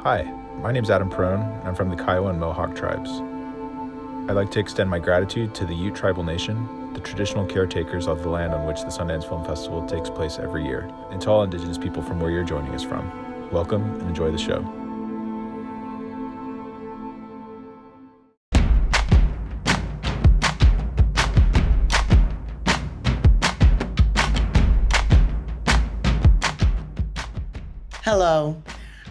Hi, my name's Adam Perone, and I'm from the Kiowa and Mohawk tribes. I'd like to extend my gratitude to the Ute Tribal Nation, the traditional caretakers of the land on which the Sundance Film Festival takes place every year, and to all Indigenous people from where you're joining us from. Welcome and enjoy the show. Hello,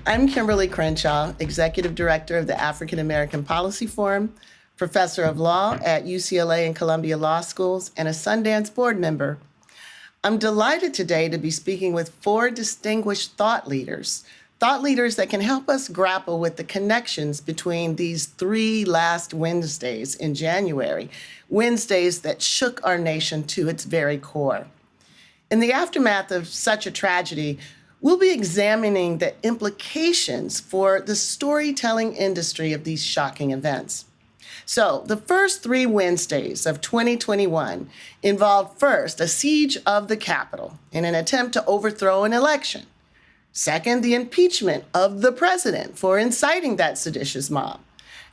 I'm Kimberlé Crenshaw, Executive Director of the African American Policy Forum, Professor of Law at UCLA and Columbia Law Schools, and a Sundance board member. I'm delighted today to be speaking with four distinguished thought leaders that can help us grapple with the connections between these three last Wednesdays in January, Wednesdays that shook our nation to its very core. In the aftermath of such a tragedy, we'll be examining the implications for the storytelling industry of these shocking events. So the first three Wednesdays of 2021 involved first a siege of the Capitol in an attempt to overthrow an election. Second, the impeachment of the president for inciting that seditious mob.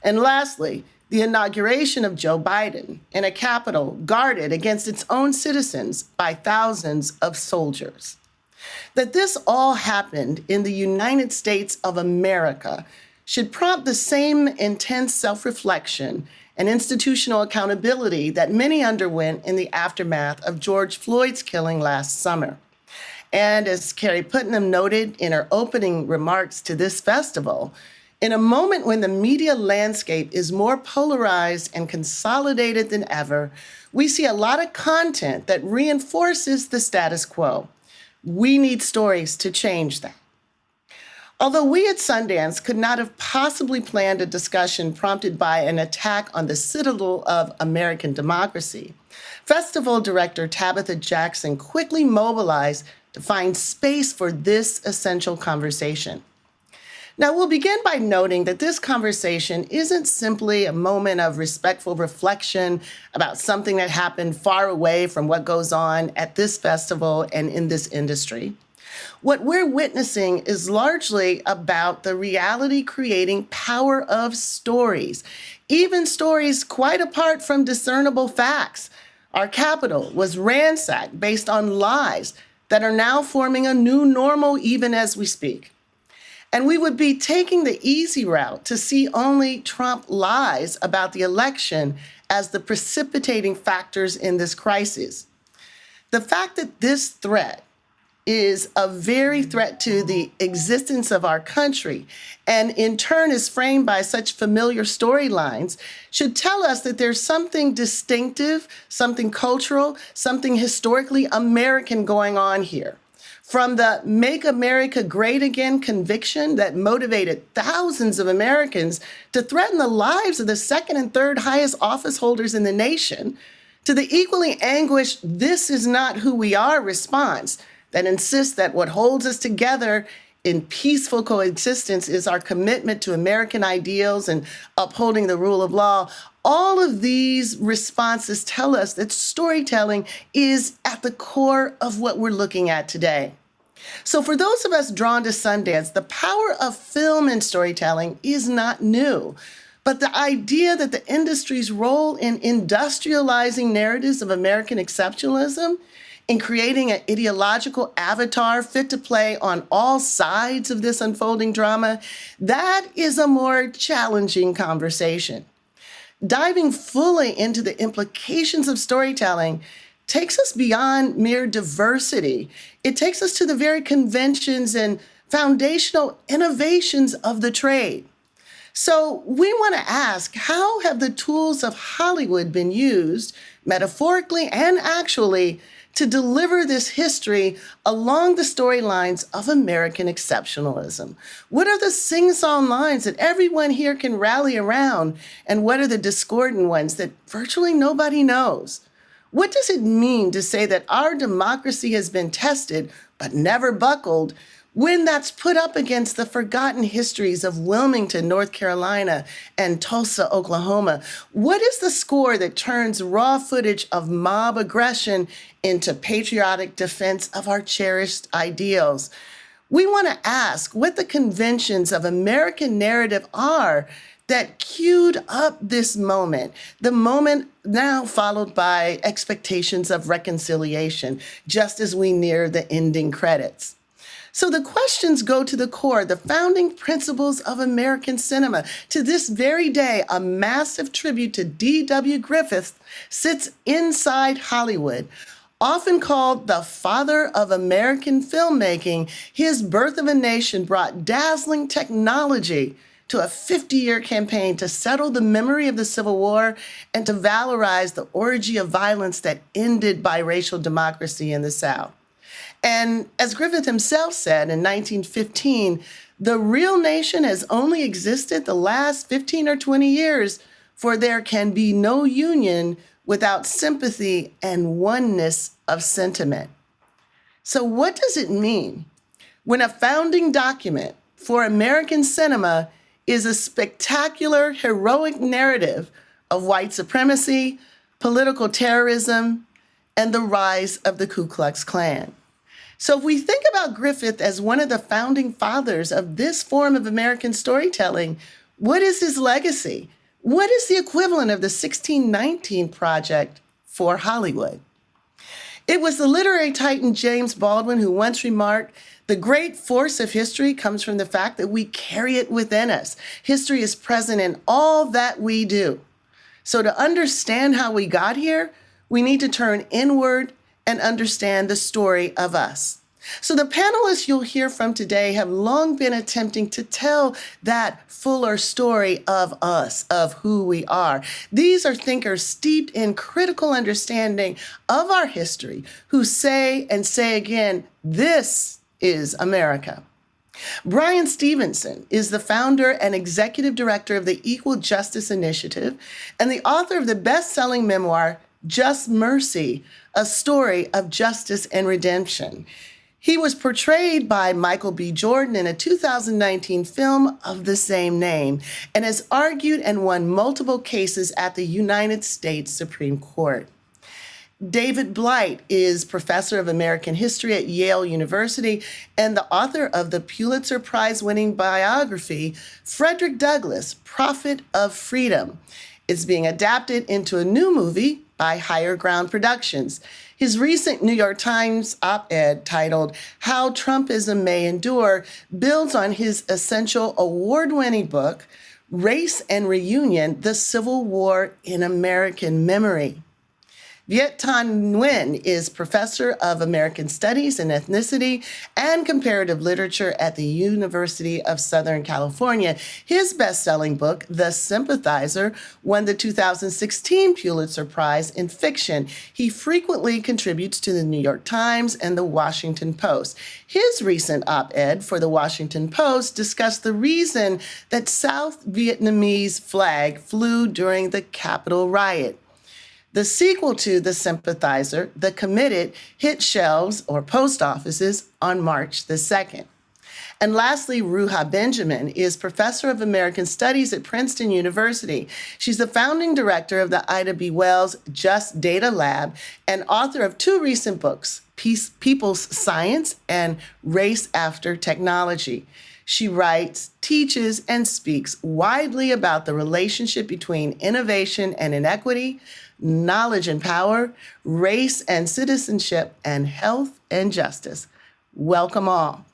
And lastly, the inauguration of Joe Biden in a Capitol guarded against its own citizens by thousands of soldiers. That this all happened in the United States of America should prompt the same intense self-reflection and institutional accountability that many underwent in the aftermath of George Floyd's killing last summer. And as Carrie Putnam noted in her opening remarks to this festival, in a moment when the media landscape is more polarized and consolidated than ever, we see a lot of content that reinforces the status quo. We need stories to change that. Although we at Sundance could not have possibly planned a discussion prompted by an attack on the citadel of American democracy, festival director Tabitha Jackson quickly mobilized to find space for this essential conversation. Now, we'll begin by noting that this conversation isn't simply a moment of respectful reflection about something that happened far away from what goes on at this festival and in this industry. What we're witnessing is largely about the reality-creating power of stories, even stories quite apart from discernible facts. Our Capitol was ransacked based on lies that are now forming a new normal even as we speak. And we would be taking the easy route to see only Trump lies about the election as the precipitating factors in this crisis. The fact that this threat is a very threat to the existence of our country, and in turn is framed by such familiar storylines, should tell us that there's something distinctive, something cultural, something historically American going on here. From the Make America Great Again conviction that motivated thousands of Americans to threaten the lives of the second and third highest office holders in the nation, to the equally anguished "this is not who we are" response that insists that what holds us together in peaceful coexistence is our commitment to American ideals and upholding the rule of law. All of these responses tell us that storytelling is at the core of what we're looking at today. So for those of us drawn to Sundance, the power of film and storytelling is not new. But the idea that the industry's role in industrializing narratives of American exceptionalism, in creating an ideological avatar fit to play on all sides of this unfolding drama, that is a more challenging conversation. Diving fully into the implications of storytelling takes us beyond mere diversity. It takes us to the very conventions and foundational innovations of the trade. So we want to ask, how have the tools of Hollywood been used, metaphorically and actually, to deliver this history along the storylines of American exceptionalism? What are the sing-song lines that everyone here can rally around, and what are the discordant ones that virtually nobody knows? What does it mean to say that our democracy has been tested but never buckled, when that's put up against the forgotten histories of Wilmington, North Carolina, and Tulsa, Oklahoma? What is the score that turns raw footage of mob aggression into patriotic defense of our cherished ideals? We want to ask what the conventions of American narrative are that queued up this moment, the moment now followed by expectations of reconciliation, just as we near the ending credits. So the questions go to the core, the founding principles of American cinema. To this very day, a massive tribute to D.W. Griffith sits inside Hollywood. Often called the father of American filmmaking, his Birth of a Nation brought dazzling technology to a 50-year campaign to settle the memory of the Civil War and to valorize the orgy of violence that ended biracial democracy in the South. And as Griffith himself said in 1915, the real nation has only existed the last 15 or 20 years, for there can be no union without sympathy and oneness of sentiment. So what does it mean when a founding document for American cinema is a spectacular, heroic narrative of white supremacy, political terrorism, and the rise of the Ku Klux Klan? So if we think about Griffith as one of the founding fathers of this form of American storytelling, what is his legacy? What is the equivalent of the 1619 Project for Hollywood? It was the literary titan James Baldwin who once remarked, "The great force of history comes from the fact that we carry it within us. History is present in all that we do." So to understand how we got here, we need to turn inward and understand the story of us. So the panelists you'll hear from today have long been attempting to tell that fuller story of us, of who we are. These are thinkers steeped in critical understanding of our history who say and say again, this is America. Bryan Stevenson is the founder and executive director of the Equal Justice Initiative and the author of the best-selling memoir, Just Mercy, a story of justice and redemption. He was portrayed by Michael B. Jordan in a 2019 film of the same name and has argued and won multiple cases at the United States Supreme Court. David Blight is professor of American history at Yale University and the author of the Pulitzer Prize-winning biography, Frederick Douglass, Prophet of Freedom. It's being adapted into a new movie by Higher Ground Productions. His recent New York Times op-ed titled How Trumpism May Endure builds on his essential award-winning book, Race and Reunion, The Civil War in American Memory. Việt Thanh Nguyễn is professor of American Studies and Ethnicity and Comparative Literature at the University of Southern California. His best-selling book, The Sympathizer, won the 2016 Pulitzer Prize in Fiction. He frequently contributes to the New York Times and the Washington Post. His recent op-ed for the Washington Post discussed the reason that South Vietnamese flag flew during the Capitol riot. The sequel to The Sympathizer, The Committed, hit shelves or post offices on March the 2nd. And lastly, Ruha Benjamin is professor of American Studies at Princeton University. She's the founding director of the Ida B. Wells Just Data Lab and author of two recent books, People's Science and Race After Technology. She writes, teaches, and speaks widely about the relationship between innovation and inequity, knowledge and power, race and citizenship, and health and justice. Welcome all.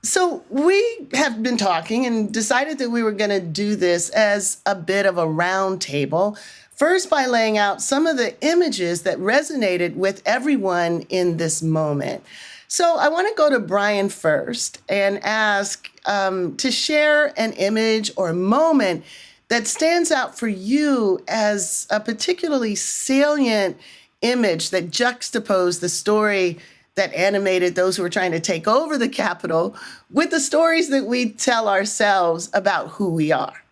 So we have been talking and decided that we were going to do this as a bit of a round table, first by laying out some of the images that resonated with everyone in this moment. So I want to go to Bryan first and ask to share an image or moment that stands out for you as a particularly salient image that juxtaposed the story that animated those who were trying to take over the Capitol with the stories that we tell ourselves about who we are.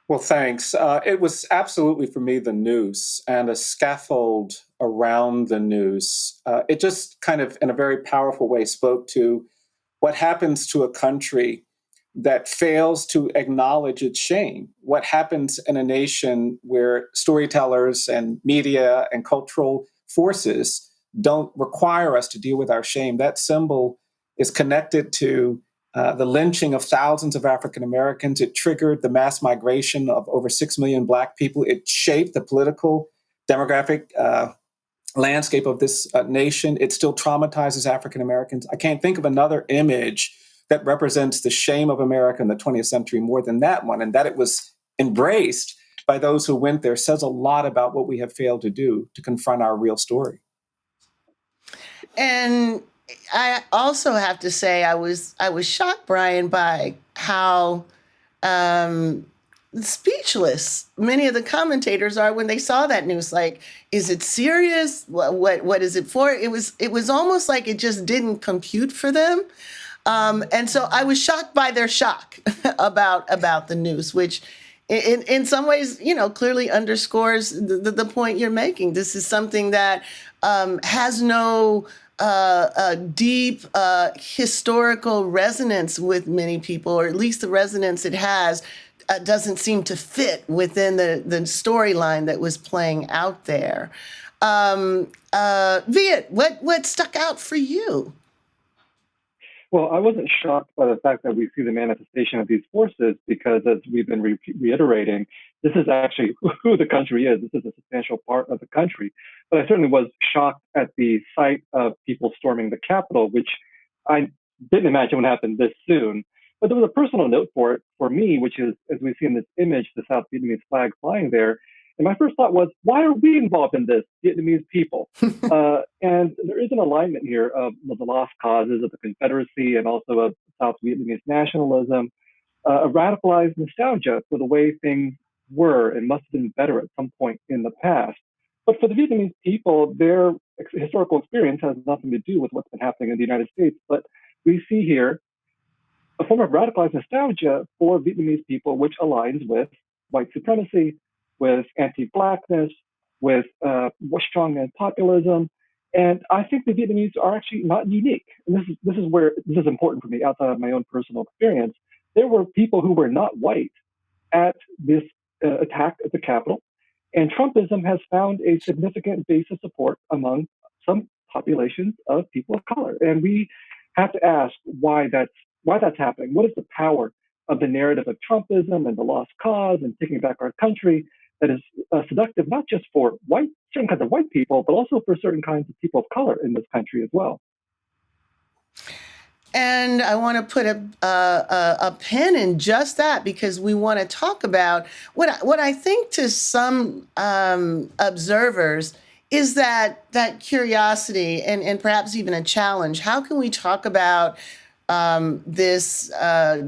Well, thanks. It was absolutely, for me, the noose and a scaffold around the noose. It just kind of, in a very powerful way, spoke to what happens to a country that fails to acknowledge its shame. What happens in a nation where storytellers and media and cultural forces don't require us to deal with our shame. That symbol is connected to the lynching of thousands of African Americans. It triggered the mass migration of over 6 million Black people. It shaped the political, demographic landscape of this nation. It still traumatizes African Americans. I can't think of another image that represents the shame of America in the 20th century more than that one. And that it was embraced by those who went there says a lot about what we have failed to do to confront our real story. And I also have to say I was shocked, Bryan, by how speechless many of the commentators are when they saw that news. Like, is it serious? What is it for? It was almost like it just didn't compute for them. And so I was shocked by their shock about the news, which in some ways, clearly underscores the point you're making. This is something that has no deep historical resonance with many people, or at least the resonance it has doesn't seem to fit within the storyline that was playing out there. Viet, what stuck out for you? Well, I wasn't shocked by the fact that we see the manifestation of these forces because, as we've been reiterating, this is actually who the country is. This is a substantial part of the country. But I certainly was shocked at the sight of people storming the Capitol, which I didn't imagine would happen this soon. But there was a personal note for it for me, which is, as we see in this image, the South Vietnamese flag flying there. And my first thought was, why are we involved in this, Vietnamese people? And there is an alignment here of the lost causes of the Confederacy and also of South Vietnamese nationalism, a radicalized nostalgia for the way things were and must have been better at some point in the past. But for the Vietnamese people, their historical experience has nothing to do with what's been happening in the United States. But we see here a form of radicalized nostalgia for Vietnamese people, which aligns with white supremacy, with anti-Blackness, with strongman populism. And I think the Vietnamese are actually not unique. And this is important for me outside of my own personal experience. There were people who were not white at this attack at the Capitol. And Trumpism has found a significant base of support among some populations of people of color. And we have to ask why that's happening. What is the power of the narrative of Trumpism and the lost cause and taking back our country that is seductive, not just for certain kinds of white people, but also for certain kinds of people of color in this country as well. And I want to put a pin in just that, because we want to talk about what I think to some observers is that curiosity and perhaps even a challenge. How can we talk about this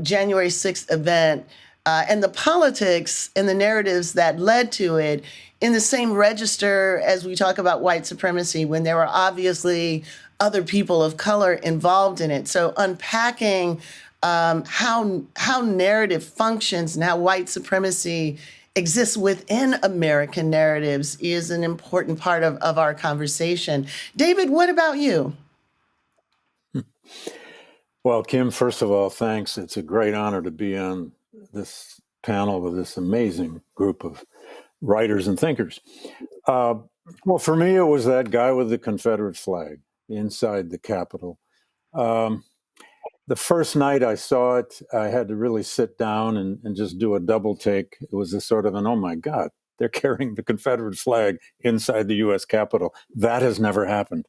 January 6th event and the politics and the narratives that led to it in the same register as we talk about white supremacy, when there were obviously other people of color involved in it? So unpacking how narrative functions and how white supremacy exists within American narratives is an important part of our conversation. David, what about you? Well, Kim, first of all, thanks. It's a great honor to be on this panel with this amazing group of writers and thinkers. Well, for me, it was that guy with the Confederate flag inside the Capitol. The first night I saw it, I had to really sit down and just do a double take. It was a sort of an, oh my God, they're carrying the Confederate flag inside the U.S. Capitol. That has never happened.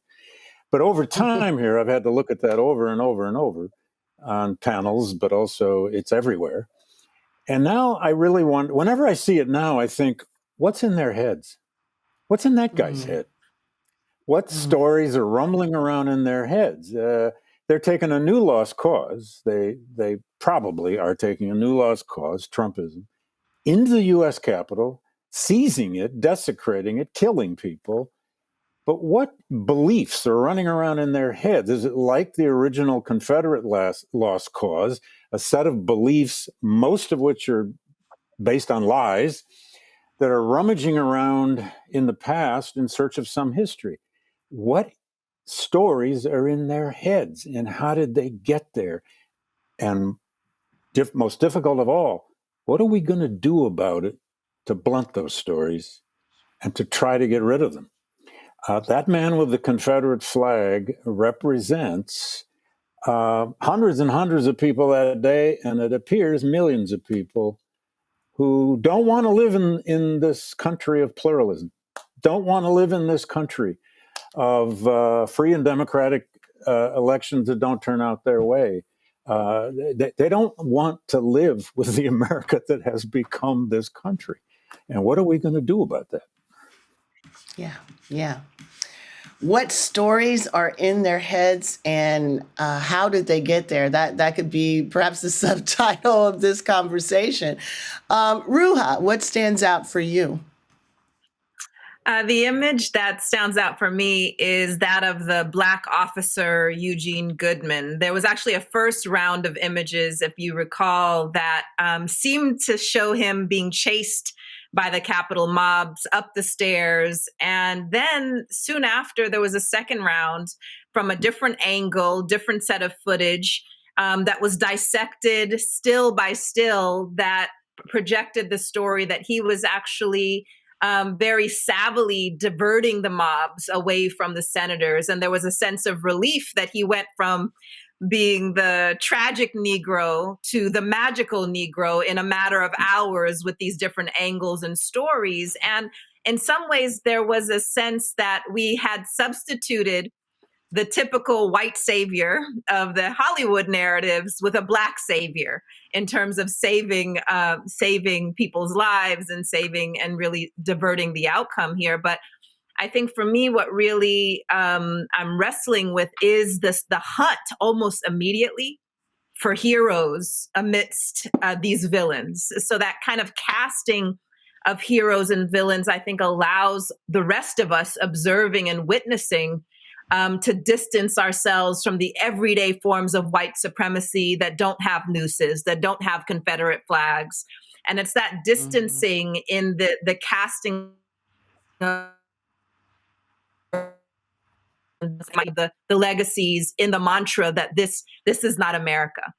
But over time here, I've had to look at that over and over and over on panels, but also it's everywhere. And now I really want, whenever I see it now, I think, what's in their heads? What's in that guy's head? What stories are rumbling around in their heads? They're taking a new lost cause. They probably are taking a new lost cause, Trumpism, into the U.S. Capitol, seizing it, desecrating it, killing people. But what beliefs are running around in their heads? Is it like the original Confederate lost cause, a set of beliefs, most of which are based on lies, that are rummaging around in the past in search of some history? What stories are in their heads, and how did they get there? And most difficult of all, what are we going to do about it to blunt those stories and to try to get rid of them? That man with the Confederate flag represents hundreds and hundreds of people that day, and it appears millions of people who don't want to live in this country of pluralism, don't want to live in this country of free and democratic elections that don't turn out their way. They don't want to live with the America that has become this country. And what are we going to do about that? Yeah. What stories are in their heads, and how did they get there? That could be perhaps the subtitle of this conversation. Ruha, what stands out for you? The image that stands out for me is that of the Black officer, Eugene Goodman. There was actually a first round of images, if you recall, that seemed to show him being chased by the Capitol mobs up the stairs. And then soon after, there was a second round from a different angle, different set of footage that was dissected still by still, that projected the story that he was actually very savvily diverting the mobs away from the senators. And there was a sense of relief that he went from being the tragic Negro to the magical Negro in a matter of hours with these different angles and stories. And in some ways, there was a sense that we had substituted the typical white savior of the Hollywood narratives with a Black savior in terms of saving people's lives and saving and really diverting the outcome here. But I think for me, what really I'm wrestling with is the hunt almost immediately for heroes amidst these villains. So that kind of casting of heroes and villains, I think, allows the rest of us observing and witnessing to distance ourselves from the everyday forms of white supremacy that don't have nooses, that don't have Confederate flags. And it's that distancing in the casting of the legacies in the mantra that this is not America.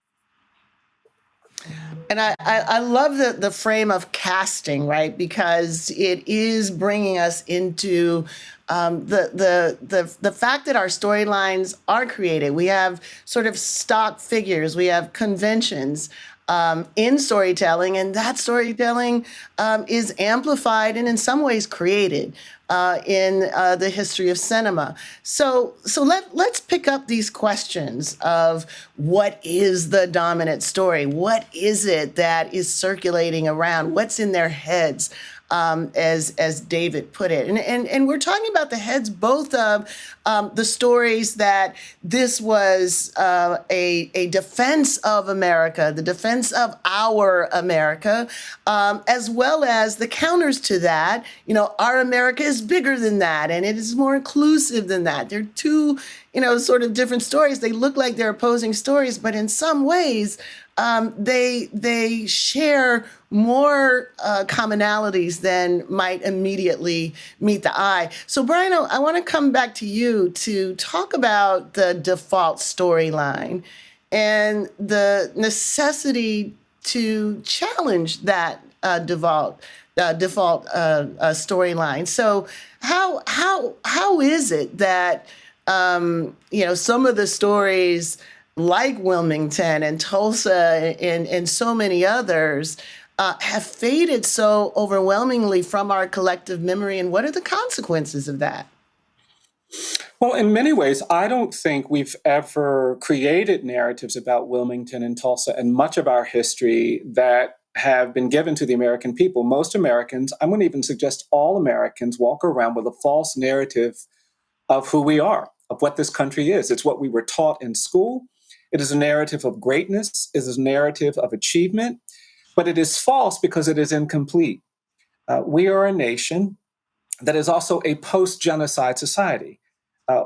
And I love the frame of casting, right? Because it is bringing us into the fact that our storylines are created. We have sort of stock figures, we have conventions in storytelling, and that storytelling is amplified and in some ways created in the history of cinema. So let's pick up these questions of what is the dominant story? What is it that is circulating around? What's in their heads? As David put it. And we're talking about the heads both of the stories that this was a defense of America, the defense of our America, as well as the counters to that. You know, our America is bigger than that, and it is more inclusive than that. They're two, sort of different stories. They look like they're opposing stories, but in some ways, they share more commonalities than might immediately meet the eye. So, Bryan, I want to come back to you to talk about the default storyline and the necessity to challenge that default storyline. So, how is it that some of the stories like Wilmington and Tulsa and so many others have faded so overwhelmingly from our collective memory, and what are the consequences of that? Well, in many ways, I don't think we've ever created narratives about Wilmington and Tulsa and much of our history that have been given to the American people. Most Americans, I'm going to even suggest all Americans, walk around with a false narrative of who we are, of what this country is. It's what we were taught in school. It is a narrative of greatness. It is a narrative of achievement. But it is false because it is incomplete. We are a nation that is also a post-genocide society.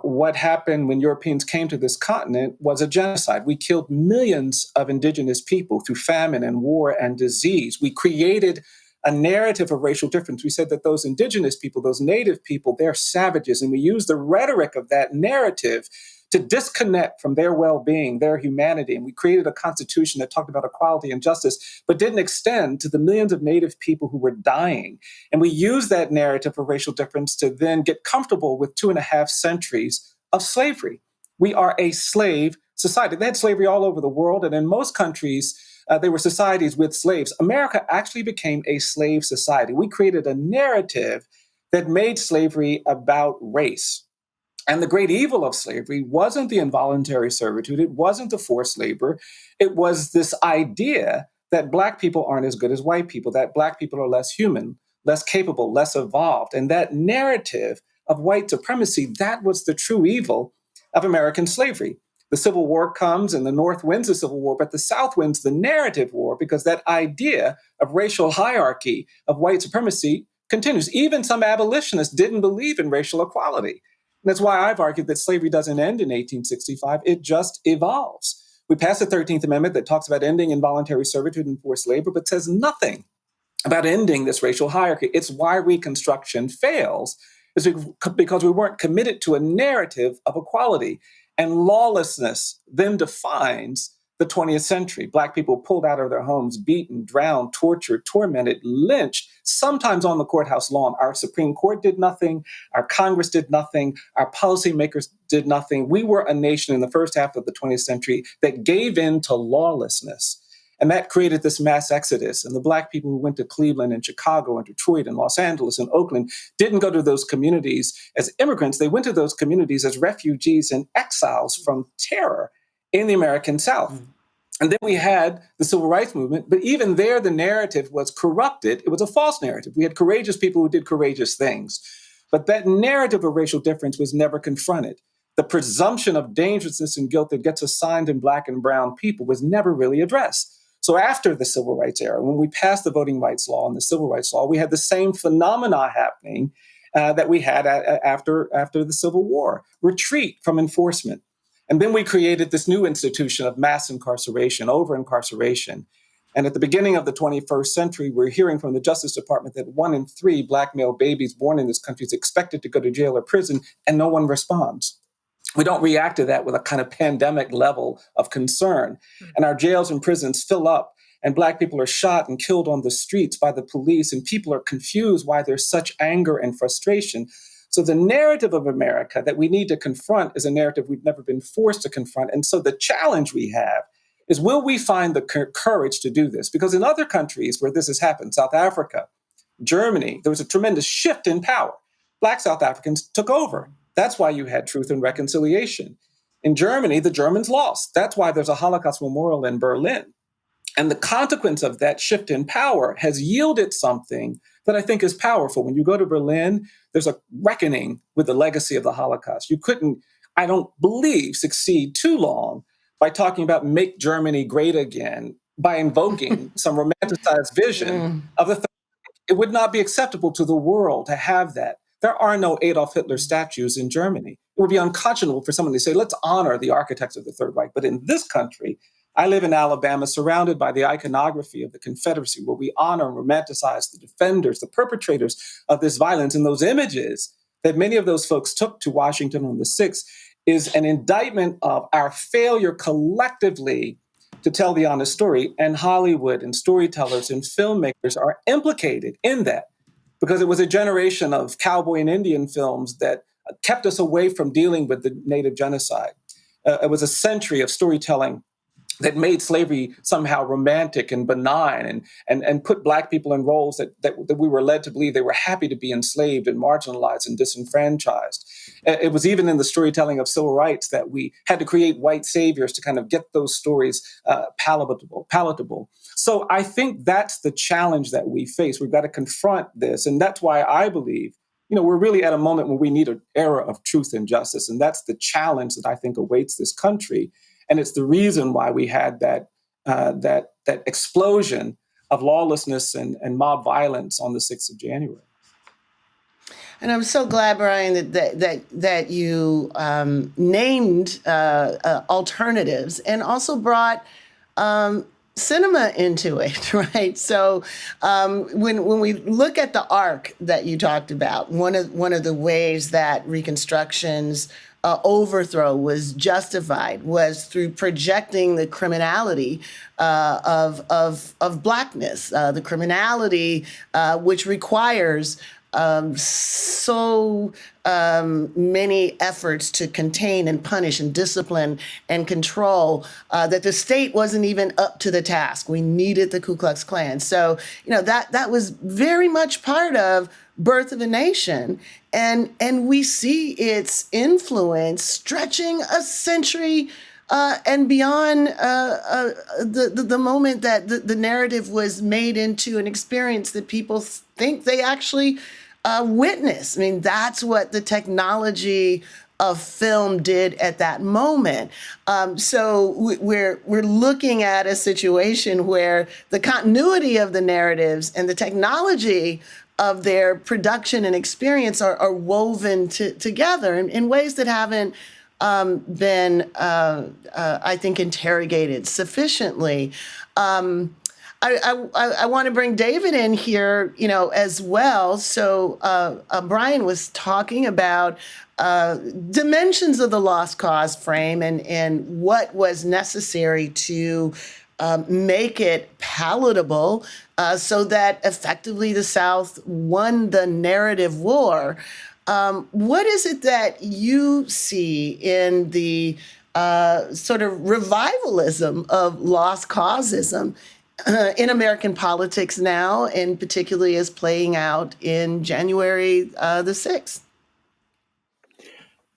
What happened when Europeans came to this continent was a genocide. We killed millions of indigenous people through famine and war and disease. We created a narrative of racial difference. We said that those indigenous people, those native people, they're savages. And we used the rhetoric of that narrative to disconnect from their well-being, their humanity. And we created a constitution that talked about equality and justice, but didn't extend to the millions of Native people who were dying. And we used that narrative of racial difference to then get comfortable with 2.5 centuries of slavery. We are a slave society. They had slavery all over the world, and in most countries, they were societies with slaves. America actually became a slave society. We created a narrative that made slavery about race. And the great evil of slavery wasn't the involuntary servitude. It wasn't the forced labor. It was this idea that Black people aren't as good as white people, that Black people are less human, less capable, less evolved. And that narrative of white supremacy, that was the true evil of American slavery. The Civil War comes and the North wins the Civil War, but the South wins the narrative war because that idea of racial hierarchy, of white supremacy continues. Even some abolitionists didn't believe in racial equality. And that's why I've argued that slavery doesn't end in 1865, it just evolves. We passed the 13th Amendment that talks about ending involuntary servitude and forced labor, but says nothing about ending this racial hierarchy. It's why Reconstruction fails, is because we weren't committed to a narrative of equality. And lawlessness then defines the 20th century. Black people pulled out of their homes, beaten, drowned, tortured, tormented, lynched, sometimes on the courthouse lawn. Our Supreme Court did nothing. Our Congress did nothing. Our policymakers did nothing. We were a nation in the first half of the 20th century that gave in to lawlessness. And that created this mass exodus. And the Black people who went to Cleveland and Chicago and Detroit and Los Angeles and Oakland didn't go to those communities as immigrants. They went to those communities as refugees and exiles from terror in the American South. And then we had the Civil Rights Movement, but even there, the narrative was corrupted. It was a false narrative. We had courageous people who did courageous things, but that narrative of racial difference was never confronted. The presumption of dangerousness and guilt that gets assigned in Black and brown people was never really addressed. So after the Civil Rights era, when we passed the Voting Rights Law and the Civil Rights Law, we had the same phenomena happening that we had after the Civil War, retreat from enforcement. And then we created this new institution of mass incarceration, over-incarceration. And at the beginning of the 21st century, we're hearing from the Justice Department that 1 in 3 Black male babies born in this country is expected to go to jail or prison, and no one responds. We don't react to that with a kind of pandemic level of concern. And our jails and prisons fill up, and Black people are shot and killed on the streets by the police, and people are confused why there's such anger and frustration. So the narrative of America that we need to confront is a narrative we've never been forced to confront. And so the challenge we have is, will we find the courage to do this? Because in other countries where this has happened, South Africa, Germany, there was a tremendous shift in power. Black South Africans took over. That's why you had Truth and Reconciliation. In Germany, the Germans lost. That's why there's a Holocaust memorial in Berlin. And the consequence of that shift in power has yielded something that I think is powerful. When you go to Berlin, there's a reckoning with the legacy of the Holocaust. You couldn't, I don't believe, succeed too long by talking about make Germany great again, by invoking some romanticized vision of the third. It would not be acceptable to the world to have that. There are no Adolf Hitler statues in Germany. It would be unconscionable for someone to say, let's honor the architects of the Third Reich. But in this country, I live in Alabama, surrounded by the iconography of the Confederacy, where we honor and romanticize the defenders, the perpetrators of this violence. And those images that many of those folks took to Washington on the 6th is an indictment of our failure collectively to tell the honest story. And Hollywood and storytellers and filmmakers are implicated in that, because it was a generation of cowboy and Indian films that kept us away from dealing with the Native genocide. It was a century of storytelling that made slavery somehow romantic and benign, and put Black people in roles that we were led to believe they were happy to be enslaved and marginalized and disenfranchised. It was even in the storytelling of civil rights that we had to create white saviors to kind of get those stories palatable. So I think that's the challenge that we face. We've got to confront this. And that's why I believe, we're really at a moment when we need an era of truth and justice. And that's the challenge that I think awaits this country. And it's the reason why we had that explosion of lawlessness and mob violence on the 6th of January. And I'm so glad, Bryan, that you named alternatives and also brought cinema into it, right? So when we look at the arc that you talked about, one of the ways that Reconstruction's overthrow was justified was through projecting the criminality of Blackness, the criminality which requires so many efforts to contain and punish and discipline and control that the state wasn't even up to the task. We needed the Ku Klux Klan. So, that was very much part of Birth of a Nation. And we see its influence stretching a century and beyond the moment that the narrative was made into an experience that people think they actually witness. I mean, that's what the technology of film did at that moment. So we're looking at a situation where the continuity of the narratives and the technology of their production and experience are woven together in ways that haven't been, I think, interrogated sufficiently. I want to bring David in here, as well. So Bryan was talking about dimensions of the lost cause frame and what was necessary to make it palatable so that effectively the South won the narrative war. What is it that you see in the sort of revivalism of lost causism in American politics now, and particularly as playing out in January the 6th?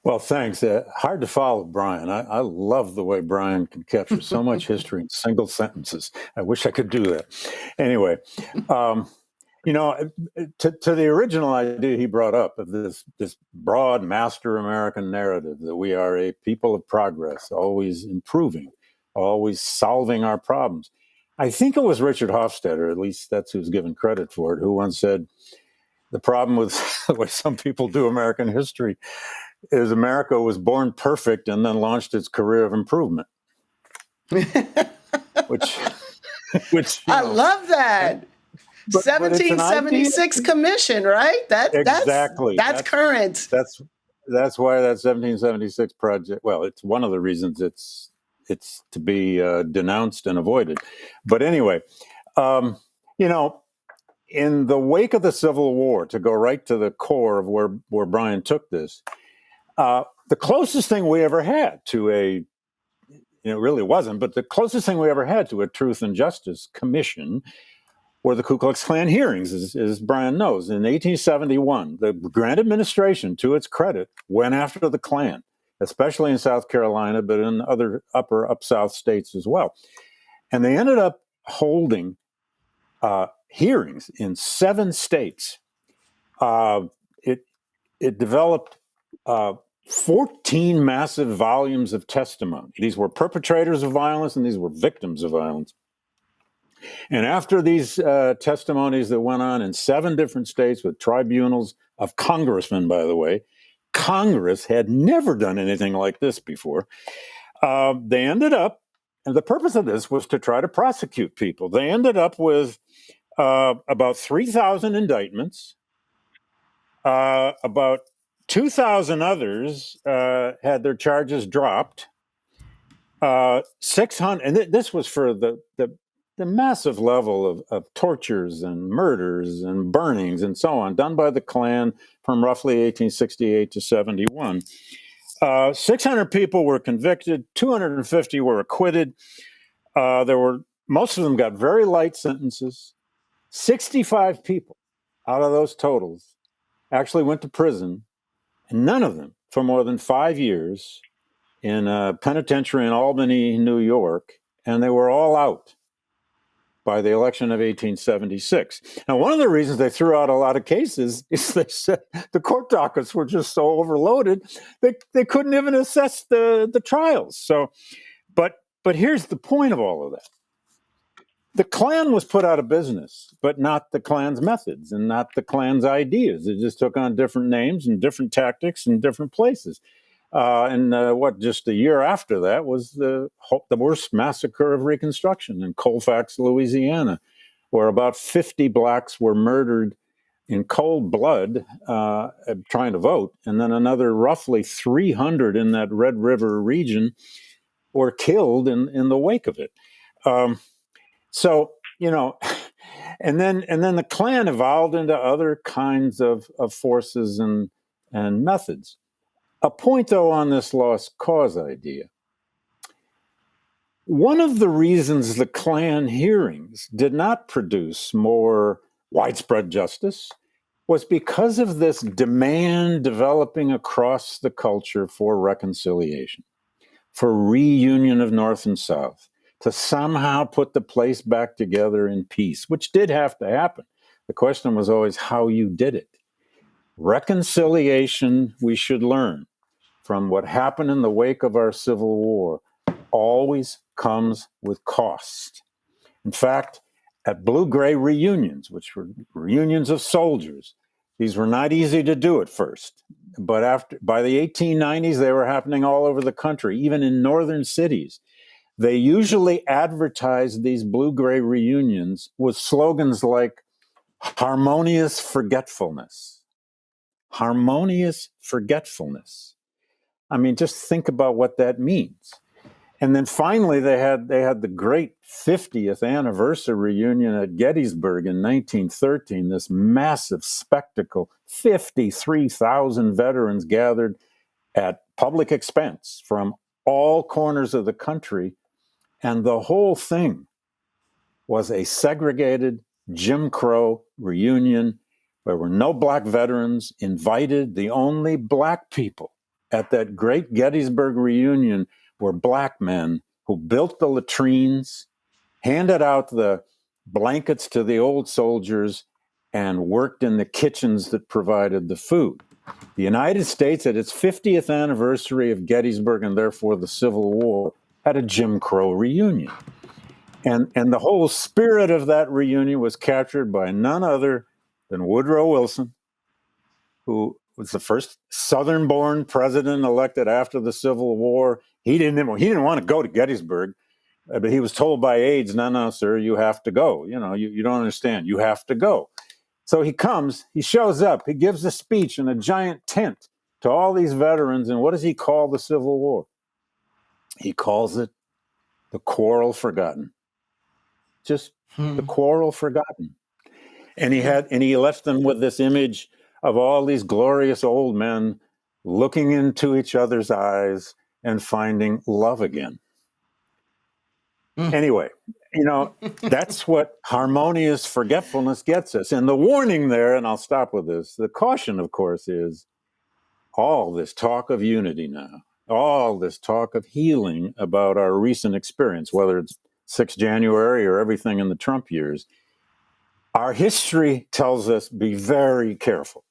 Well, thanks. Hard to follow, Bryan. I love the way Bryan can capture so much history in single sentences. I wish I could do that. Anyway, to the original idea he brought up of this broad master American narrative that we are a people of progress, always improving, always solving our problems. I think it was Richard Hofstadter, at least that's who's given credit for it, who once said, the problem with the way some people do American history is America was born perfect and then launched its career of improvement. which I love that. 1776 commission, right? Exactly. That's current. That's why that 1776 project, well, it's one of the reasons it's to be denounced and avoided. But anyway, in the wake of the Civil War, to go right to the core of where Bryan took this, the closest thing we ever had to it really wasn't, but the closest thing we ever had to a Truth and Justice Commission were the Ku Klux Klan hearings, as Bryan knows. In 1871, the Grant administration, to its credit, went after the Klan, especially in South Carolina, but in other up South states as well. And they ended up holding hearings in 7 states. It developed 14 massive volumes of testimony. These were perpetrators of violence and these were victims of violence. And after these testimonies that went on in 7 different states with tribunals of congressmen, by the way, Congress had never done anything like this before. They ended up, and the purpose of this was to try to prosecute people. They ended up with about 3,000 indictments. About 2,000 others had their charges dropped. 600, and this was for the massive level of tortures and murders and burnings and so on, done by the Klan from roughly 1868 to 71. 600 people were convicted, 250 were acquitted. Most of them got very light sentences. 65 people out of those totals actually went to prison, and none of them for more than 5 years in a penitentiary in Albany, New York, and they were all out by the election of 1876. Now, one of the reasons they threw out a lot of cases is they said the court dockets were just so overloaded, they couldn't even assess the trials. So, but here's the point of all of that. The Klan was put out of business, but not the Klan's methods and not the Klan's ideas. It just took on different names and different tactics in different places. Just a year after that was the worst massacre of Reconstruction in Colfax, Louisiana, where about 50 blacks were murdered in cold blood trying to vote, and then another roughly 300 in that Red River region were killed in the wake of it. So, and then the Klan evolved into other kinds of forces and methods. A point, though, on this lost cause idea. One of the reasons the Klan hearings did not produce more widespread justice was because of this demand developing across the culture for reconciliation, for reunion of North and South, to somehow put the place back together in peace, which did have to happen. The question was always how you did it. Reconciliation, we should learn from what happened in the wake of our Civil War, always comes with cost. In fact, at blue-gray reunions, which were reunions of soldiers, these were not easy to do at first. But by the 1890s, they were happening all over the country, even in northern cities. They usually advertised these blue-gray reunions with slogans like harmonious forgetfulness. Harmonious forgetfulness. I mean, just think about what that means. And then finally, they had the great 50th anniversary reunion at Gettysburg in 1913, this massive spectacle, 53,000 veterans gathered at public expense from all corners of the country. And the whole thing was a segregated Jim Crow reunion. There were no black veterans invited. The only black people at that great Gettysburg reunion were black men who built the latrines, handed out the blankets to the old soldiers, and worked in the kitchens that provided the food. The United States, at its 50th anniversary of Gettysburg and therefore the Civil War, had a Jim Crow reunion. And the whole spirit of that reunion was captured by none other than Woodrow Wilson, who was the first Southern-born president elected after the Civil War. He didn't want to go to Gettysburg, but he was told by aides, no, sir, you have to go. You don't understand. You have to go. So he comes, he shows up, he gives a speech in a giant tent to all these veterans. And what does he call the Civil War? He calls it the quarrel forgotten. Just the quarrel forgotten. And he left them with this image of all these glorious old men looking into each other's eyes and finding love again. Anyway, that's what harmonious forgetfulness gets us. And the warning there, and I'll stop with this, the caution, of course, is all this talk of unity now, all this talk of healing about our recent experience, whether it's 6th January or everything in the Trump years. Our history tells us be very careful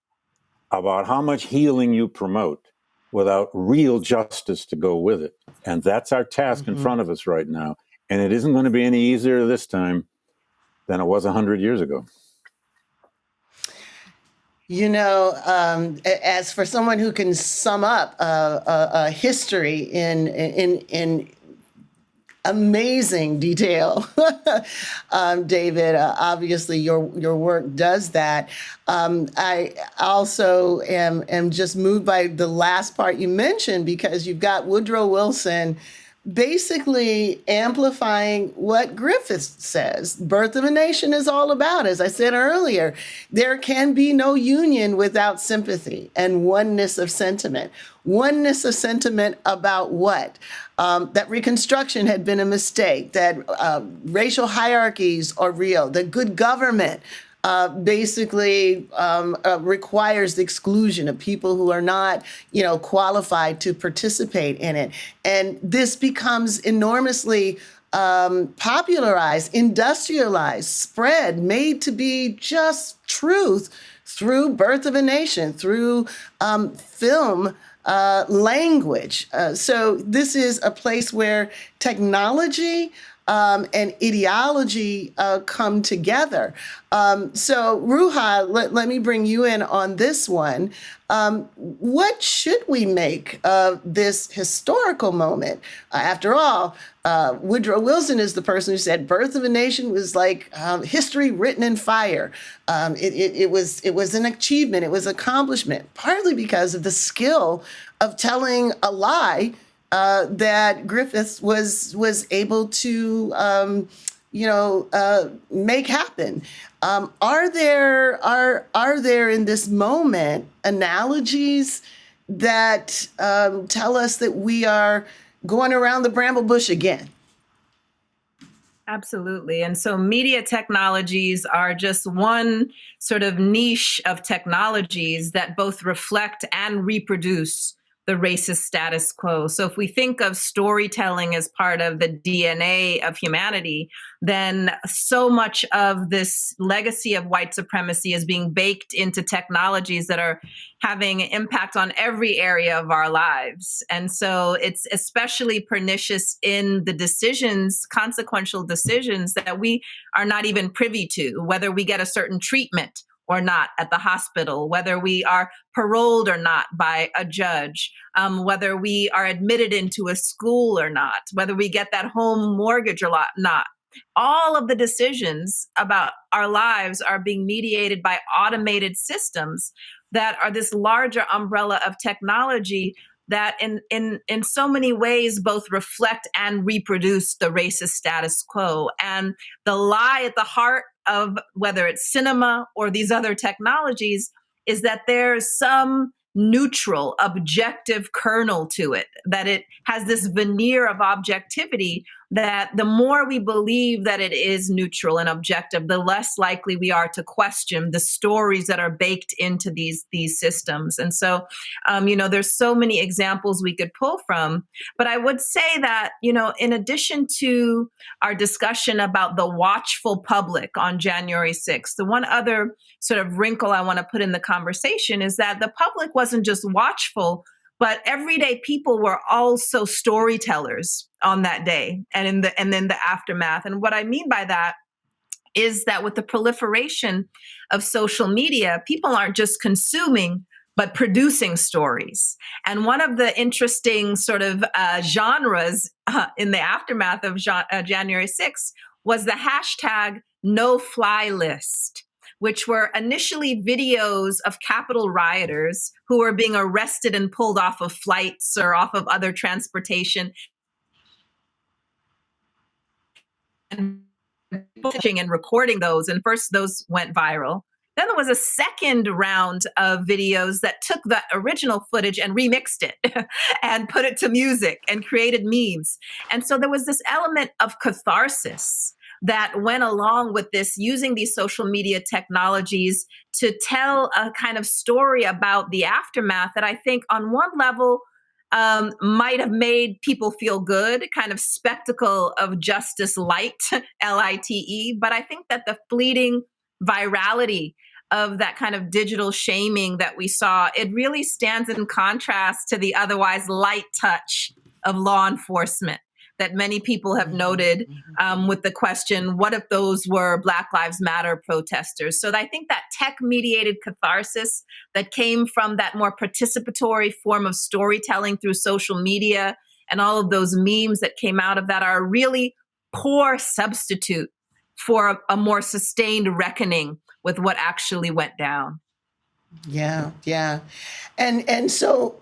about how much healing you promote without real justice to go with it. And that's our task in front of us right now. And it isn't going to be any easier this time than it was 100 years ago. As for someone who can sum up a history in amazing detail, David, obviously your work does that. I also am just moved by the last part you mentioned, because you've got Woodrow Wilson basically amplifying what Griffith says Birth of a Nation is all about. As I said earlier, there can be no union without sympathy and oneness of sentiment. Oneness of sentiment about what? That Reconstruction had been a mistake, that racial hierarchies are real, that good government basically requires the exclusion of people who are not, qualified to participate in it. And this becomes enormously popularized, industrialized, spread, made to be just truth through Birth of a Nation, through film, language. So this is a place where technology and ideology come together. So Ruha, let me bring you in on this one. What should we make of this historical moment? After all, Woodrow Wilson is the person who said Birth of a Nation was like history written in fire. It was an achievement. It was an accomplishment, partly because of the skill of telling a lie that Griffith was able to make happen. Are there in this moment analogies that tell us that we are going around the bramble bush again? Absolutely. And so media technologies are just one sort of niche of technologies that both reflect and reproduce the racist status quo. So if we think of storytelling as part of the DNA of humanity, then so much of this legacy of white supremacy is being baked into technologies that are having an impact on every area of our lives. And so it's especially pernicious in the decisions, consequential decisions that we are not even privy to, whether we get a certain treatment or not at the hospital, whether we are paroled or not by a judge, whether we are admitted into a school or not, whether we get that home mortgage or not. All of the decisions about our lives are being mediated by automated systems that are this larger umbrella of technology that in so many ways both reflect and reproduce the racist status quo. And the lie at the heart of whether it's cinema or these other technologies is that there's some neutral, objective kernel to it, that it has this veneer of objectivity, that the more we believe that it is neutral and objective, the less likely we are to question the stories that are baked into these systems. And so, there's so many examples we could pull from. But I would say that, in addition to our discussion about the watchful public on January 6th, the one other sort of wrinkle I want to put in the conversation is that the public wasn't just watchful, but everyday people were also storytellers on that day and then the aftermath. And what I mean by that is that with the proliferation of social media, people aren't just consuming, but producing stories. And one of the interesting sort of genres in the aftermath of January 6th was the hashtag no-fly list, which were initially videos of Capitol rioters who were being arrested and pulled off of flights or off of other transportation and recording those. And first those went viral. Then there was a second round of videos that took the original footage and remixed it and put it to music and created memes. And so there was this element of catharsis that went along with this, using these social media technologies to tell a kind of story about the aftermath that I think on one level might have made people feel good, kind of spectacle of justice light, L-I-T-E. But I think that the fleeting virality of that kind of digital shaming that we saw, it really stands in contrast to the otherwise light touch of law enforcement that many people have noted with the question, what if those were Black Lives Matter protesters? So I think that tech-mediated catharsis that came from that more participatory form of storytelling through social media and all of those memes that came out of that are a really poor substitute for a more sustained reckoning with what actually went down. Yeah. And so,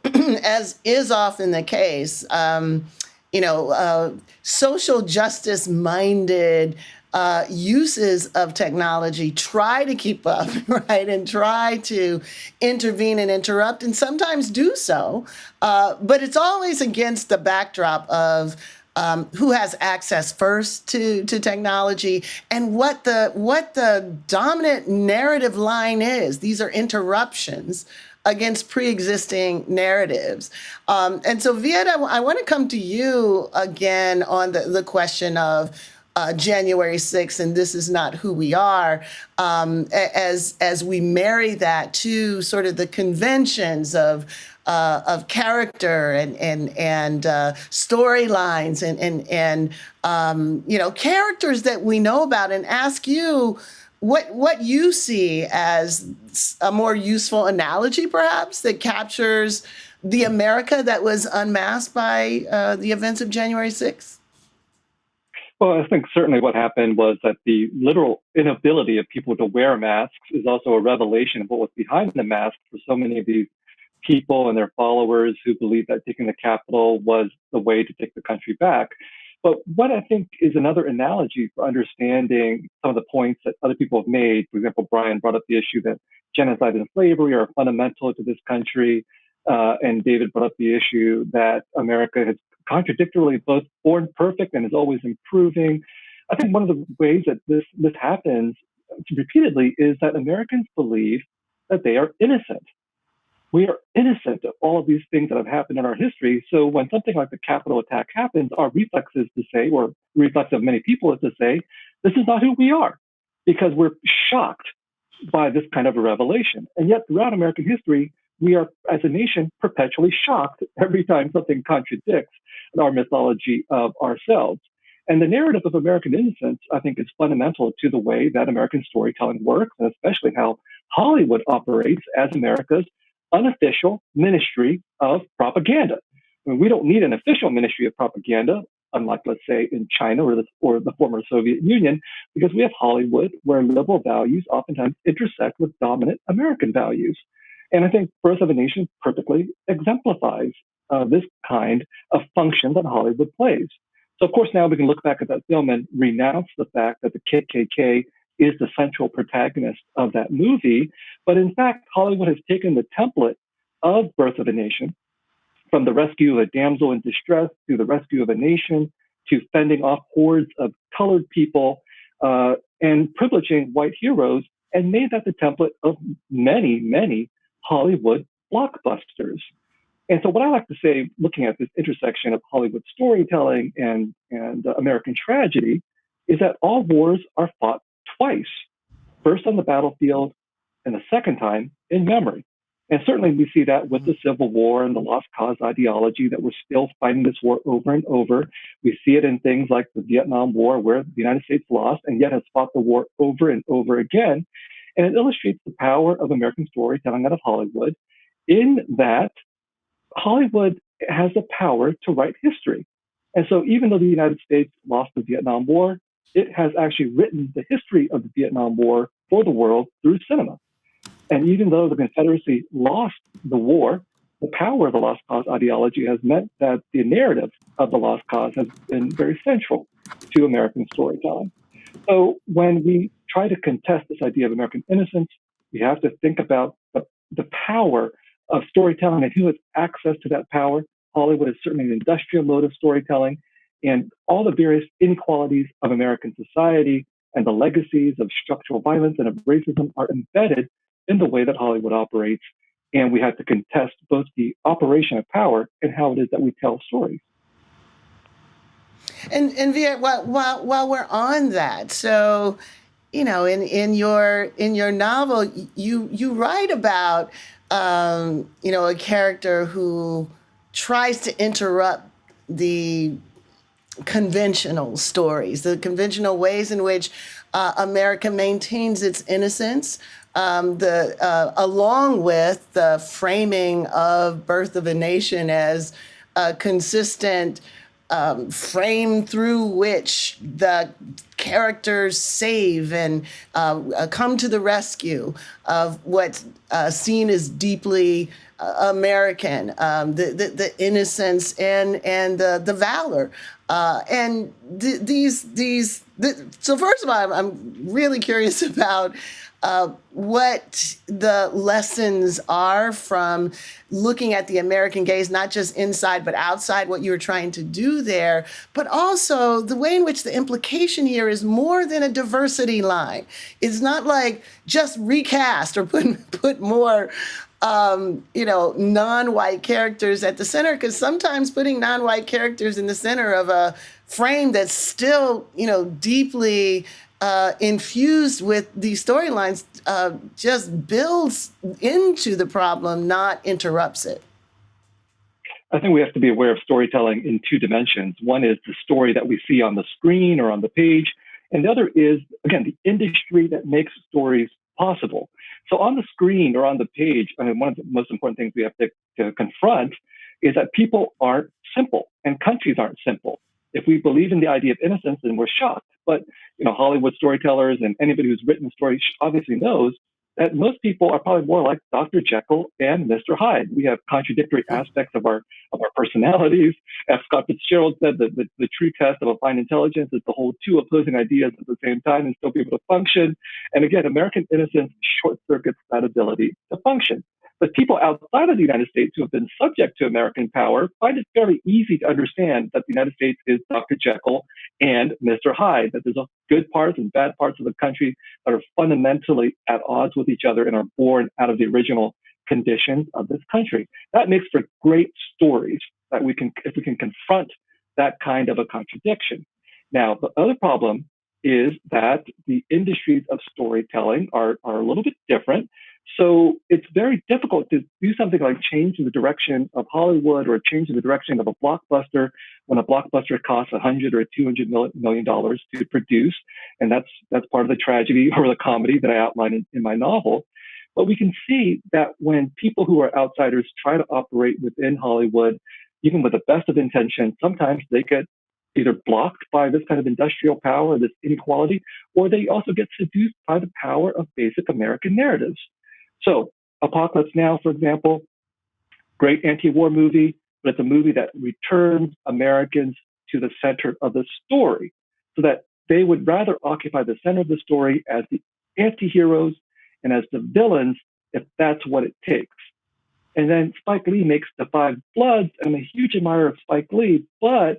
as is often the case, social justice minded uses of technology try to keep up, right, and try to intervene and interrupt, and sometimes do so. But it's always against the backdrop of who has access first to technology and what the dominant narrative line is. These are interruptions against pre-existing narratives. And so, Viet, I want to come to you again on the question of January 6th and this is not who we are, as we marry that to sort of the conventions of character and storylines and characters that we know about, and ask you what you see as a more useful analogy, perhaps, that captures the America that was unmasked by the events of January 6th? Well, I think certainly what happened was that the literal inability of people to wear masks is also a revelation of what was behind the mask for so many of these people and their followers who believed that taking the Capitol was the way to take the country back. But what I think is another analogy for understanding some of the points that other people have made, for example, Bryan brought up the issue that genocide and slavery are fundamental to this country, and David brought up the issue that America has contradictorily both born perfect and is always improving. I think one of the ways that this happens repeatedly is that Americans believe that they are innocent. We are innocent of all of these things that have happened in our history. So when something like the Capitol attack happens, our reflex is to say, or reflex of many people is to say, this is not who we are, because we're shocked by this kind of a revelation. And yet throughout American history, we are, as a nation, perpetually shocked every time something contradicts our mythology of ourselves. And the narrative of American innocence, I think, is fundamental to the way that American storytelling works, and especially how Hollywood operates as America's unofficial ministry of propaganda. I mean, we don't need an official ministry of propaganda, unlike, let's say, in China or the former Soviet Union, because we have Hollywood, where liberal values oftentimes intersect with dominant American values. And I think Birth of a Nation perfectly exemplifies this kind of function that Hollywood plays. So, of course, now we can look back at that film and renounce the fact that the KKK is the central protagonist of that movie. But in fact, Hollywood has taken the template of Birth of a Nation, from the rescue of a damsel in distress to the rescue of a nation to fending off hordes of colored people and privileging white heroes, and made that the template of many, many Hollywood blockbusters. And so what I like to say, looking at this intersection of Hollywood storytelling and American tragedy, is that all wars are fought twice, first on the battlefield and the second time in memory. And certainly we see that with the Civil War and the lost cause ideology, that we're still fighting this war over and over. We see it in things like the Vietnam War, where the United States lost and yet has fought the war over and over again. And it illustrates the power of American storytelling out of Hollywood, in that Hollywood has the power to write history. And so even though the United States lost the Vietnam War, it has actually written the history of the Vietnam War for the world through cinema. And even though the Confederacy lost the war, the power of the lost cause ideology has meant that the narrative of the lost cause has been very central to American storytelling. So when we try to contest this idea of American innocence, we have to think about the power of storytelling and who has access to that power. Hollywood is certainly an industrial mode of storytelling, and all the various inequalities of American society and the legacies of structural violence and of racism are embedded in the way that Hollywood operates. And we have to contest both the operation of power and how it is that we tell stories. And Viet, while we're on that, so in your novel, you write about a character who tries to interrupt the conventional stories, the conventional ways in which America maintains its innocence, along with the framing of Birth of a Nation as a consistent frame through which the characters save and come to the rescue of what's seen as deeply American, the innocence and the valor. So first of all, I'm really curious about what the lessons are from looking at the American gaze, not just inside, but outside what you were trying to do there, but also the way in which the implication here is more than a diversity line. It's not like just recast or put more non-white characters at the center, because sometimes putting non-white characters in the center of a frame that's still, deeply infused with these storylines just builds into the problem, not interrupts it. I think we have to be aware of storytelling in two dimensions. One is the story that we see on the screen or on the page, and the other is, again, the industry that makes stories possible. So on the screen or on the page, I mean, one of the most important things we have to confront is that people aren't simple and countries aren't simple. If we believe in the idea of innocence, then we're shocked. But Hollywood storytellers and anybody who's written a story obviously knows that most people are probably more like Dr. Jekyll and Mr. Hyde. We have contradictory aspects of our personalities. As Scott Fitzgerald said, the true test of a fine intelligence is to hold two opposing ideas at the same time and still be able to function. And again, American innocence short circuits that ability to function. But people outside of the United States who have been subject to American power find it fairly easy to understand that the United States is Dr. Jekyll and Mr. Hyde, that there's good parts and bad parts of the country that are fundamentally at odds with each other and are born out of the original conditions of this country. That makes for great stories that if we can confront that kind of a contradiction. Now, the other problem is that the industries of storytelling are a little bit different. So it's very difficult to do something like change the direction of Hollywood or change the direction of a blockbuster when a blockbuster costs $100 or $200 million to produce. And that's part of the tragedy or the comedy that I outline in my novel. But we can see that when people who are outsiders try to operate within Hollywood, even with the best of intentions, sometimes they get either blocked by this kind of industrial power, this inequality, or they also get seduced by the power of basic American narratives. So Apocalypse Now, for example, great anti-war movie, but it's a movie that returns Americans to the center of the story so that they would rather occupy the center of the story as the anti-heroes and as the villains if that's what it takes. And then Spike Lee makes The Five Bloods. I'm a huge admirer of Spike Lee, but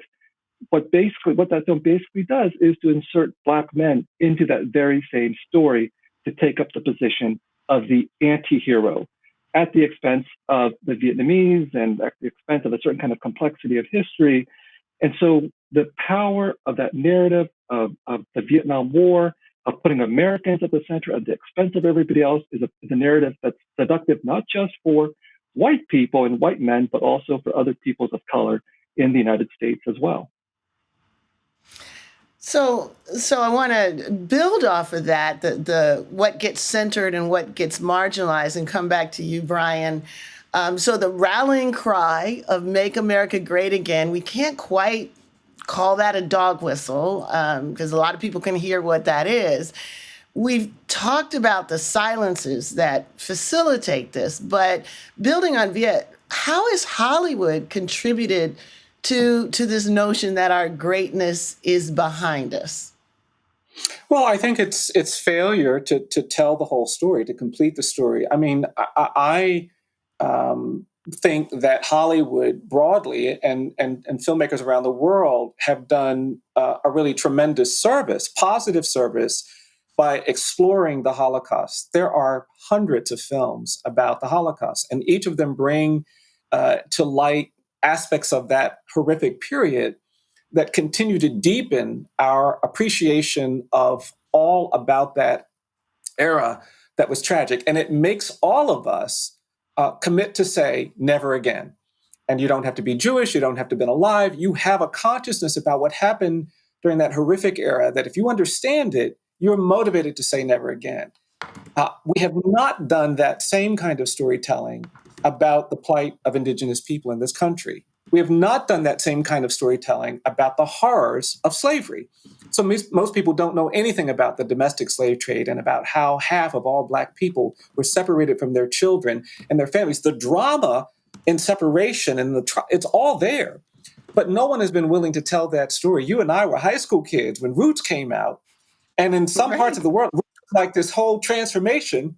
what that film basically does is to insert Black men into that very same story to take up the position of the anti-hero at the expense of the Vietnamese and at the expense of a certain kind of complexity of history. And so the power of that narrative of the Vietnam War, of putting Americans at the center at the expense of everybody else is a narrative that's seductive, not just for white people and white men, but also for other peoples of color in the United States as well. So I want to build off of that, the what gets centered and what gets marginalized, and come back to you, Bryan. So the rallying cry of "Make America Great Again," we can't quite call that a dog whistle because a lot of people can hear what that is. We've talked about the silences that facilitate this, but building on Viet, how has Hollywood contributed to this notion that our greatness is behind us? Well, I think it's failure to tell the whole story, to complete the story. I mean, I think that Hollywood broadly and filmmakers around the world have done a really tremendous service, positive service, by exploring the Holocaust. There are hundreds of films about the Holocaust, and each of them bring to light aspects of that horrific period that continue to deepen our appreciation of all about that era that was tragic. And it makes all of us commit to say, never again. And you don't have to be Jewish, you don't have to have been alive. You have a consciousness about what happened during that horrific era that if you understand it, you're motivated to say never again. We have not done that same kind of storytelling about the plight of indigenous people in this country. We have not done that same kind of storytelling about the horrors of slavery. So most people don't know anything about the domestic slave trade and about how half of all Black people were separated from their children and their families. The drama in separation and it's all there. But no one has been willing to tell that story. You and I were high school kids when Roots came out. And in some parts of the world, like this whole transformation,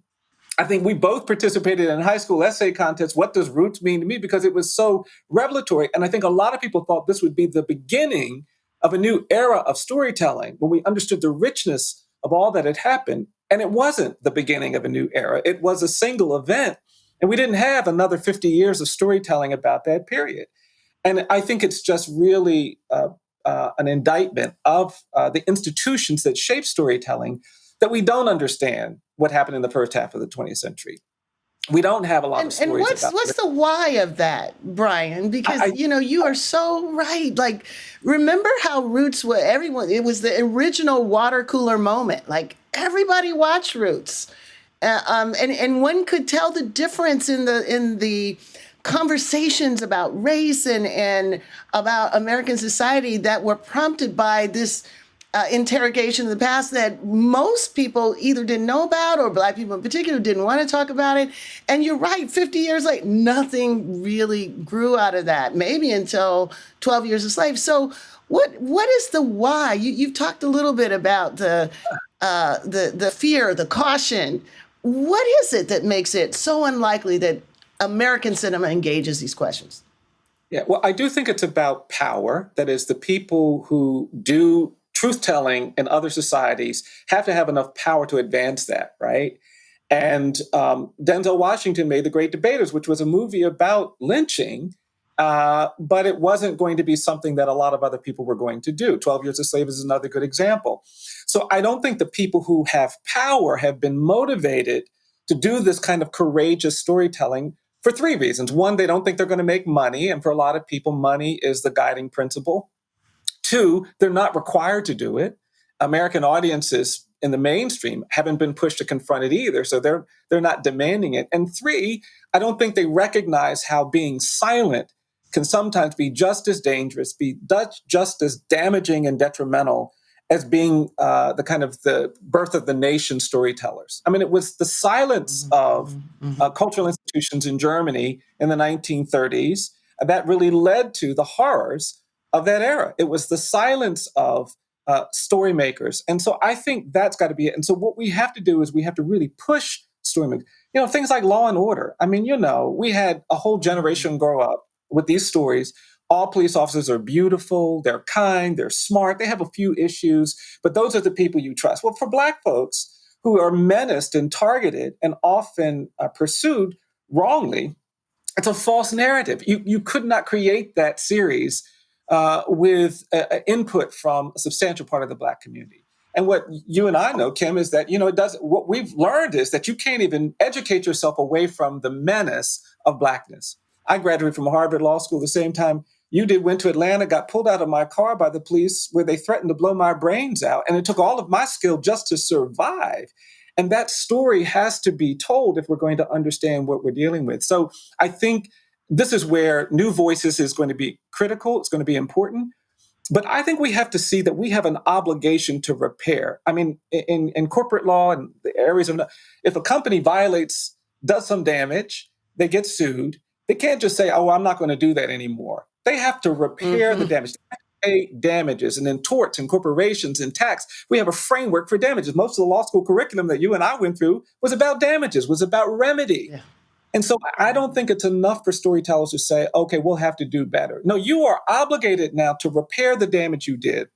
I think we both participated in high school essay contests. What does Roots mean to me? Because it was so revelatory. And I think a lot of people thought this would be the beginning of a new era of storytelling when we understood the richness of all that had happened. And it wasn't the beginning of a new era. It was a single event. And we didn't have another 50 years of storytelling about that period. And I think it's just really an indictment of the institutions that shape storytelling, that we don't understand what happened in the first half of the 20th century. We don't have a lot of stories and what's the why of that, Bryan? Because you are so right. Like, remember how Roots were it was the original water cooler moment. Like, everybody watched Roots. And one could tell the difference in the conversations about race and about American society that were prompted by this interrogation of the past that most people either didn't know about, or Black people in particular didn't want to talk about it. And you're right, 50 years later, nothing really grew out of that, maybe until 12 Years a Slave. So what is the why? You've talked a little bit about the fear, the caution. What is it that makes it so unlikely that American cinema engages these questions? Yeah, well, I do think it's about power. That is, the people who do truth-telling in other societies have to have enough power to advance that, right? And Denzel Washington made The Great Debaters, which was a movie about lynching, but it wasn't going to be something that a lot of other people were going to do. 12 Years a Slave is another good example. So I don't think the people who have power have been motivated to do this kind of courageous storytelling for three reasons. One, they don't think they're going to make money. And for a lot of people, money is the guiding principle. Two, they're not required to do it. American audiences in the mainstream haven't been pushed to confront it either, so they're not demanding it. And three, I don't think they recognize how being silent can sometimes be just as dangerous, be just as damaging and detrimental as being the kind of the birth of the nation storytellers. I mean, it was the silence of cultural institutions in Germany in the 1930s that really led to the horrors of that era. It was the silence of story makers. And so I think that's got to be it. And so what we have to do is we have to really push story makers. Things like Law and Order. I mean, we had a whole generation grow up with these stories. All police officers are beautiful, they're kind, they're smart, they have a few issues, but those are the people you trust. Well, for Black folks who are menaced and targeted and often pursued wrongly, it's a false narrative. You could not create that series with input from a substantial part of the Black community. And what you and I know, Kim, is that, what we've learned is that you can't even educate yourself away from the menace of Blackness. I graduated from Harvard Law School the same time you did, went to Atlanta, got pulled out of my car by the police where they threatened to blow my brains out. And it took all of my skill just to survive. And that story has to be told if we're going to understand what we're dealing with. So I think this is where new voices is going to be critical. It's going to be important. But I think we have to see that we have an obligation to repair. I mean, in corporate law and the areas of, if a company does some damage, they get sued. They can't just say, oh, I'm not going to do that anymore. They have to repair the damage. They have to pay damages. And in torts and corporations and tax, we have a framework for damages. Most of the law school curriculum that you and I went through was about damages, was about remedy. Yeah. And so I don't think it's enough for storytellers to say, okay, we'll have to do better. No, you are obligated now to repair the damage you did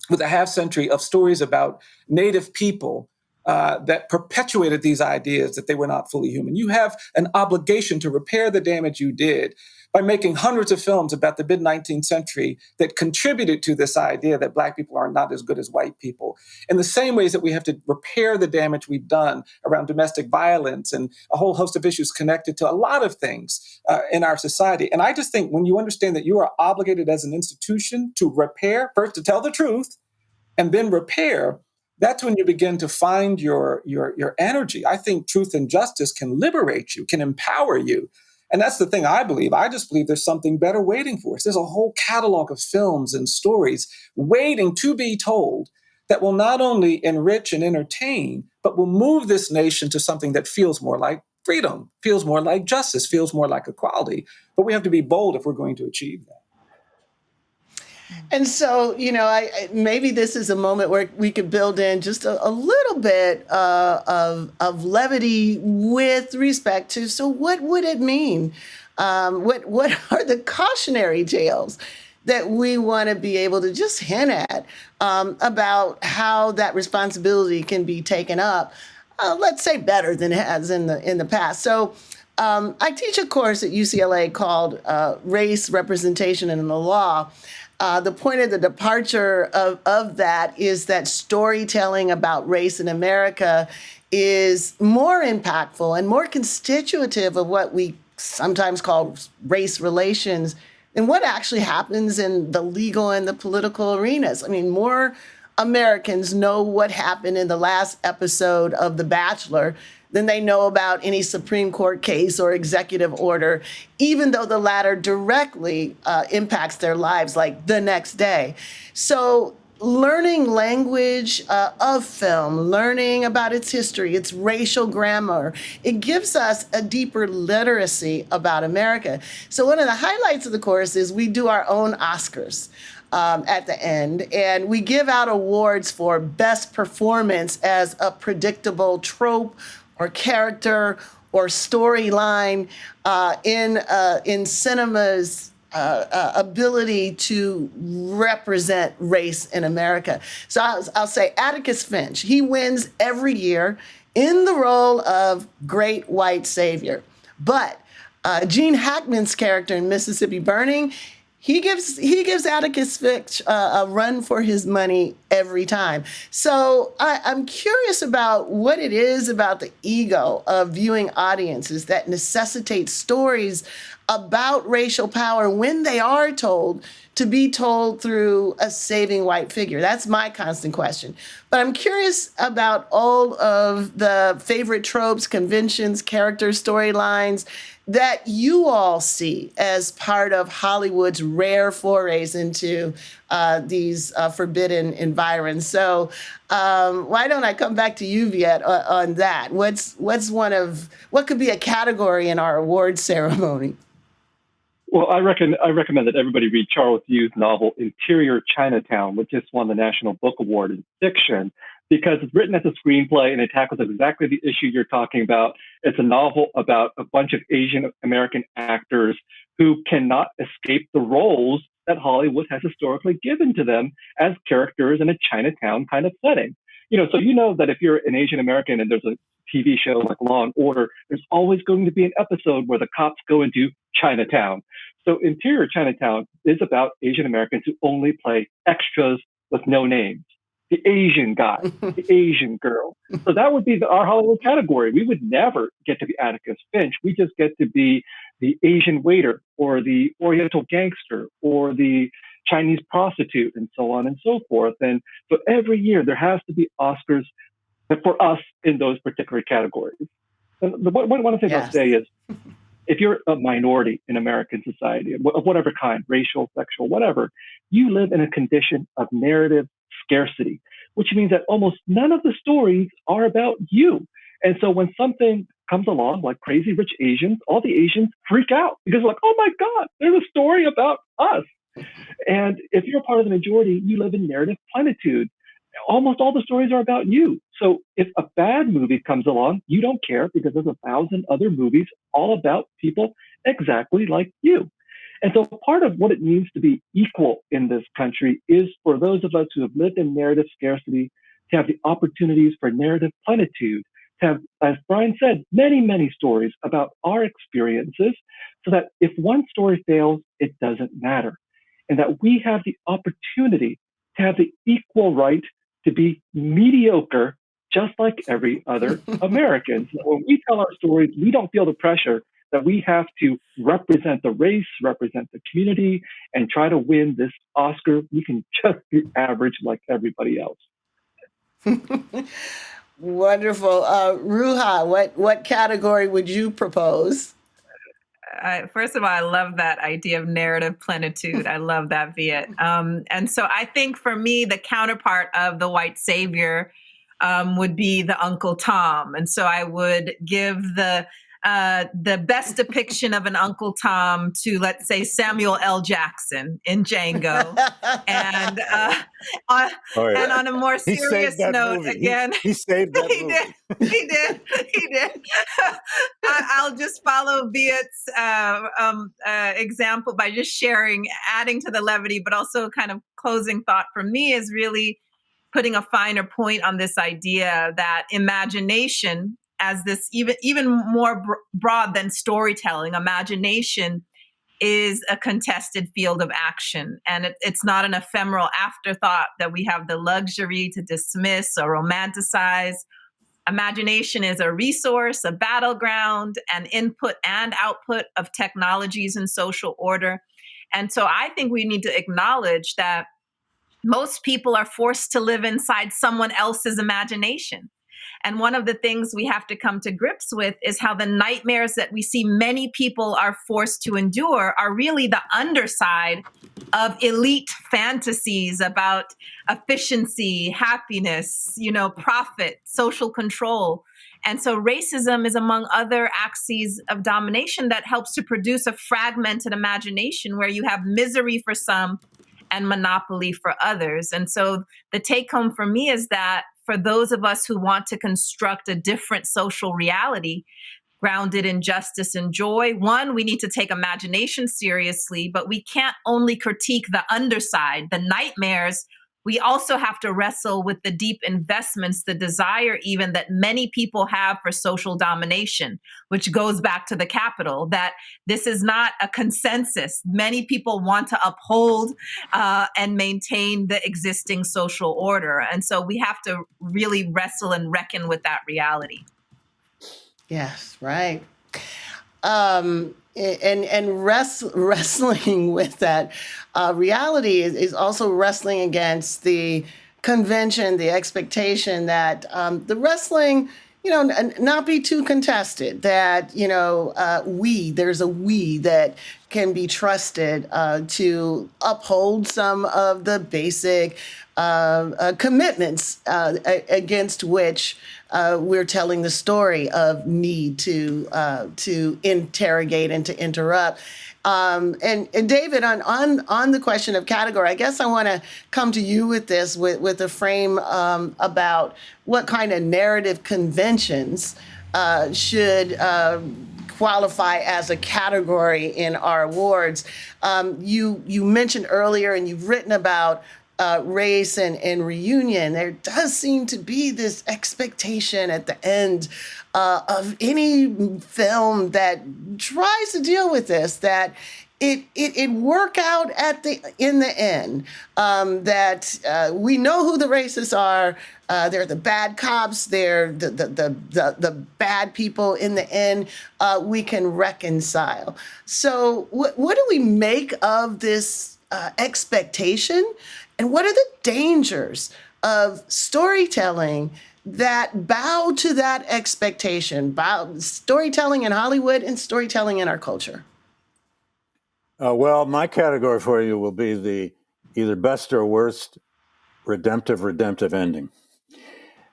with a half century of stories about Native people that perpetuated these ideas that they were not fully human. You have an obligation to repair the damage you did by making hundreds of films about the mid-19th century that contributed to this idea that Black people are not as good as white people. In the same ways that we have to repair the damage we've done around domestic violence and a whole host of issues connected to a lot of things in our society. And I just think when you understand that you are obligated as an institution to repair, first to tell the truth, and then repair, that's when you begin to find your energy. I think truth and justice can liberate you, can empower you. And that's the thing I believe. I just believe there's something better waiting for us. There's a whole catalog of films and stories waiting to be told that will not only enrich and entertain, but will move this nation to something that feels more like freedom, feels more like justice, feels more like equality. But we have to be bold if we're going to achieve that. And so, maybe this is a moment where we could build in just a little bit of levity with respect to, so what would it mean? What are the cautionary tales that we want to be able to just hint at about how that responsibility can be taken up, let's say better than it has in the past? So I teach a course at UCLA called Race, Representation, and the Law. The point of the departure of that is that storytelling about race in America is more impactful and more constitutive of what we sometimes call race relations than what actually happens in the legal and the political arenas. I mean, more Americans know what happened in the last episode of The Bachelor than they know about any Supreme Court case or executive order, even though the latter directly impacts their lives like the next day. So learning language of film, learning about its history, its racial grammar, it gives us a deeper literacy about America. So one of the highlights of the course is we do our own Oscars at the end, and we give out awards for best performance as a predictable trope or character or storyline in cinema's ability to represent race in America. So I'll say Atticus Finch, he wins every year in the role of great white savior. But Gene Hackman's character in Mississippi Burning, he gives Atticus Finch a run for his money every time. So I'm curious about what it is about the ego of viewing audiences that necessitates stories about racial power when they are told to be told through a saving white figure. That's my constant question. But I'm curious about all of the favorite tropes, conventions, character storylines that you all see as part of Hollywood's rare forays into these forbidden environs. So why don't I come back to you, Viet, on that? What could be a category in our award ceremony? Well, I recommend that everybody read Charles Yu's novel Interior Chinatown, which just won the National Book Award in fiction, because it's written as a screenplay and it tackles exactly the issue you're talking about. It's a novel about a bunch of Asian American actors who cannot escape the roles that Hollywood has historically given to them as characters in a Chinatown kind of setting. So that if you're an Asian American and there's a TV show like Law and Order, there's always going to be an episode where the cops go into Chinatown. So Interior Chinatown is about Asian Americans who only play extras with no names. The Asian guy, the Asian girl. So that would be our Hollywood category. We would never get to be Atticus Finch. We just get to be the Asian waiter or the Oriental gangster or the Chinese prostitute and so on and so forth. And so every year there has to be Oscars for us in those particular categories. And one of the things I'll say is, if you're a minority in American society, of whatever kind, racial, sexual, whatever, you live in a condition of narrative scarcity, which means that almost none of the stories are about you. And so when something comes along like Crazy Rich Asians, all the Asians freak out because like, oh my God, there's a story about us. And if you're part of the majority, you live in narrative plenitude. Almost all the stories are about you. So if a bad movie comes along, you don't care because there's 1,000 other movies all about people exactly like you. And so part of what it means to be equal in this country is for those of us who have lived in narrative scarcity to have the opportunities for narrative plenitude, to have, as Bryan said, many, many stories about our experiences so that if one story fails, it doesn't matter. And that we have the opportunity to have the equal right to be mediocre, just like every other American. So when we tell our stories, we don't feel the pressure that we have to represent the race, represent the community, and try to win this Oscar. We can just be average like everybody else. Wonderful. Ruha, what category would you propose? First of all, I love that idea of narrative plenitude. I love that, Viet. And so I think for me, the counterpart of the white savior would be the Uncle Tom. And so I would give the best depiction of an Uncle Tom to, let's say, Samuel L. Jackson in Django. And and on a more serious note, again, he saved that movie. He did. I'll just follow Viet's example by just adding to the levity, but also kind of closing thought for me is really putting a finer point on this idea that imagination, as this even more broad than storytelling, imagination is a contested field of action. And it's not an ephemeral afterthought that we have the luxury to dismiss or romanticize. Imagination is a resource, a battleground, an input and output of technologies and social order. And so I think we need to acknowledge that most people are forced to live inside someone else's imagination. And one of the things we have to come to grips with is how the nightmares that we see many people are forced to endure are really the underside of elite fantasies about efficiency, happiness, profit, social control. And so racism is among other axes of domination that helps to produce a fragmented imagination where you have misery for some and monopoly for others. And so the take home for me is that for those of us who want to construct a different social reality grounded in justice and joy, one, we need to take imagination seriously, but we can't only critique the underside, the nightmares. We also have to wrestle with the deep investments, the desire even that many people have for social domination, which goes back to the Capitol, that this is not a consensus. Many people want to uphold and maintain the existing social order. And so we have to really wrestle and reckon with that reality. Yes, right. Wrestling with that reality is also wrestling against the convention, the expectation that the wrestling, not be too contested, that, there's a we that can be trusted to uphold some of the basic commitments against which we're telling the story of need to interrogate and to interrupt. And David, on the question of category, I guess I want to come to you with this, with a frame about what kind of narrative conventions should qualify as a category in our awards. You mentioned earlier, and you've written about race and reunion. There does seem to be this expectation at the end of any film that tries to deal with this, that it work out in the end, that we know who the racists are. They're the bad cops. They're the bad people. In the end, we can reconcile. So what do we make of this expectation? And what are the dangers of storytelling that bow to that expectation, storytelling in Hollywood and storytelling in our culture? Well, my category for you will be the either best or worst redemptive ending.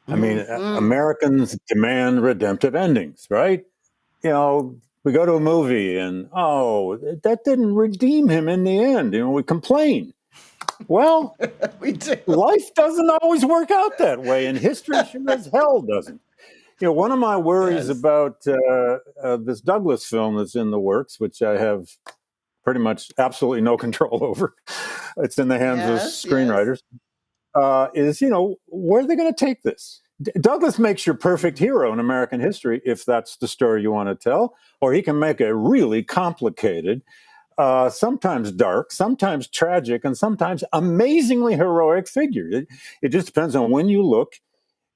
I mean, Americans demand redemptive endings, right? We go to a movie and, that didn't redeem him in the end. We complain. Well, we do. Life doesn't always work out that way, and history sure as hell doesn't. One of my worries about this Douglas film that's in the works, which I have pretty much absolutely no control over, it's in the hands of screenwriters, is, where are they going to take this? Douglas makes your perfect hero in American history if that's the story you want to tell, or he can make a really complicated, sometimes dark, sometimes tragic, and sometimes amazingly heroic figure. It just depends on when you look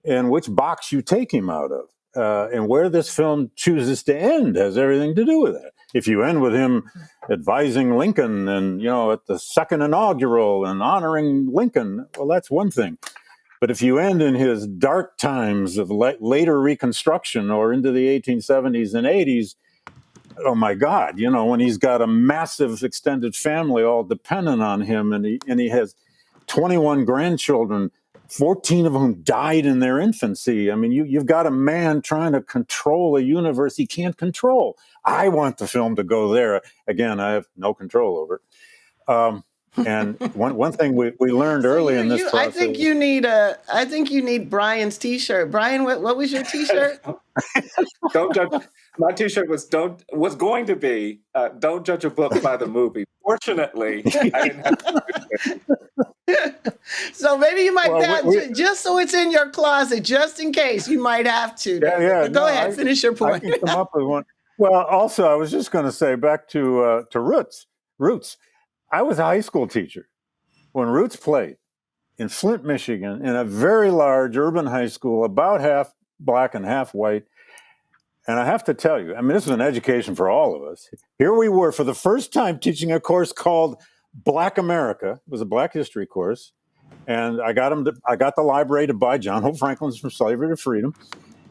and which box you take him out of. And where this film chooses to end has everything to do with that. If you end with him advising Lincoln and, at the second inaugural and honoring Lincoln, well, that's one thing. But if you end in his dark times of later Reconstruction or into the 1870s and 80s, oh my God, when he's got a massive extended family all dependent on him, and he has 21 grandchildren, 14 of whom died in their infancy. I mean, you've got a man trying to control a universe he can't control. I want the film to go there. Again, I have no control over it. And one thing we learned early in this process. I think you need Bryan's T-shirt. Bryan, what was your T-shirt? Don't judge. My T-shirt was going to be don't judge a book by the movie. Fortunately, I didn't have to. So maybe you might just so it's in your closet, just in case you might have to. Yeah. Go ahead, finish your point. I can come up with one. Well, also, I was just going to say back to Roots. Roots. I was a high school teacher when Roots played in Flint, Michigan, in a very large urban high school, about half black and half white. And I have to tell you, I mean, this was an education for all of us. Here we were for the first time teaching a course called Black America. It was a Black history course. And I got the library to buy John Hope Franklin's From Slavery to Freedom.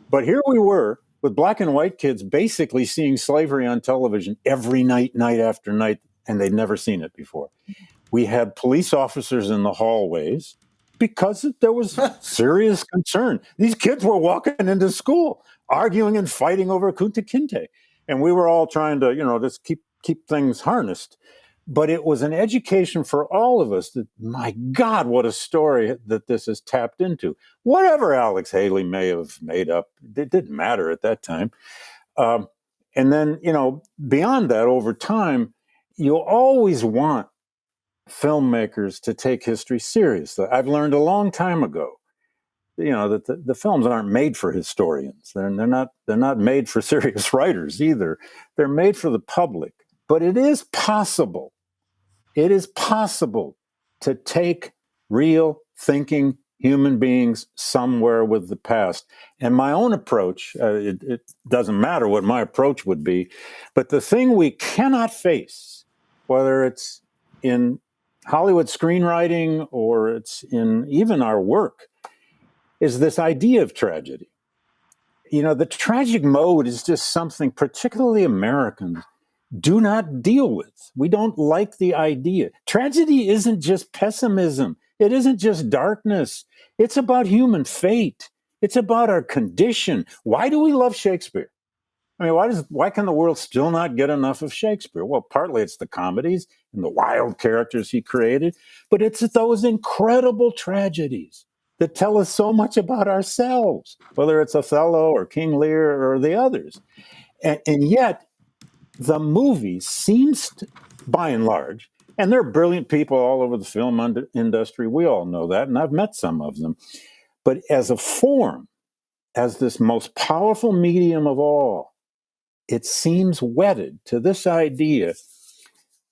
But here we were with black and white kids basically seeing slavery on television every night, night after night, and they'd never seen it before. We had police officers in the hallways because there was serious concern. These kids were walking into school, arguing and fighting over Kunta Kinte. And we were all trying to, just keep things harnessed. But it was an education for all of us that, my God, what a story that this has tapped into. Whatever Alex Haley may have made up, it didn't matter at that time. And then, beyond that, over time, you always want filmmakers to take history seriously. I've learned a long time ago, that the films aren't made for historians. They're not made for serious writers either. They're made for the public. But it is possible. It is possible to take real thinking human beings somewhere with the past. And my own approach, it doesn't matter what my approach would be, but the thing we cannot face, whether it's in Hollywood screenwriting or it's in even our work, is this idea of tragedy. The tragic mode is just something particularly Americans do not deal with. We don't like the idea. Tragedy isn't just pessimism. It isn't just darkness. It's about human fate. It's about our condition. Why do we love Shakespeare? I mean, why can the world still not get enough of Shakespeare? Well, partly it's the comedies and the wild characters he created, but it's those incredible tragedies that tell us so much about ourselves, whether it's Othello or King Lear or the others. And yet, the movie seems to, by and large, and there are brilliant people all over the film industry, we all know that, and I've met some of them, but as a form, as this most powerful medium of all, it seems wedded to this idea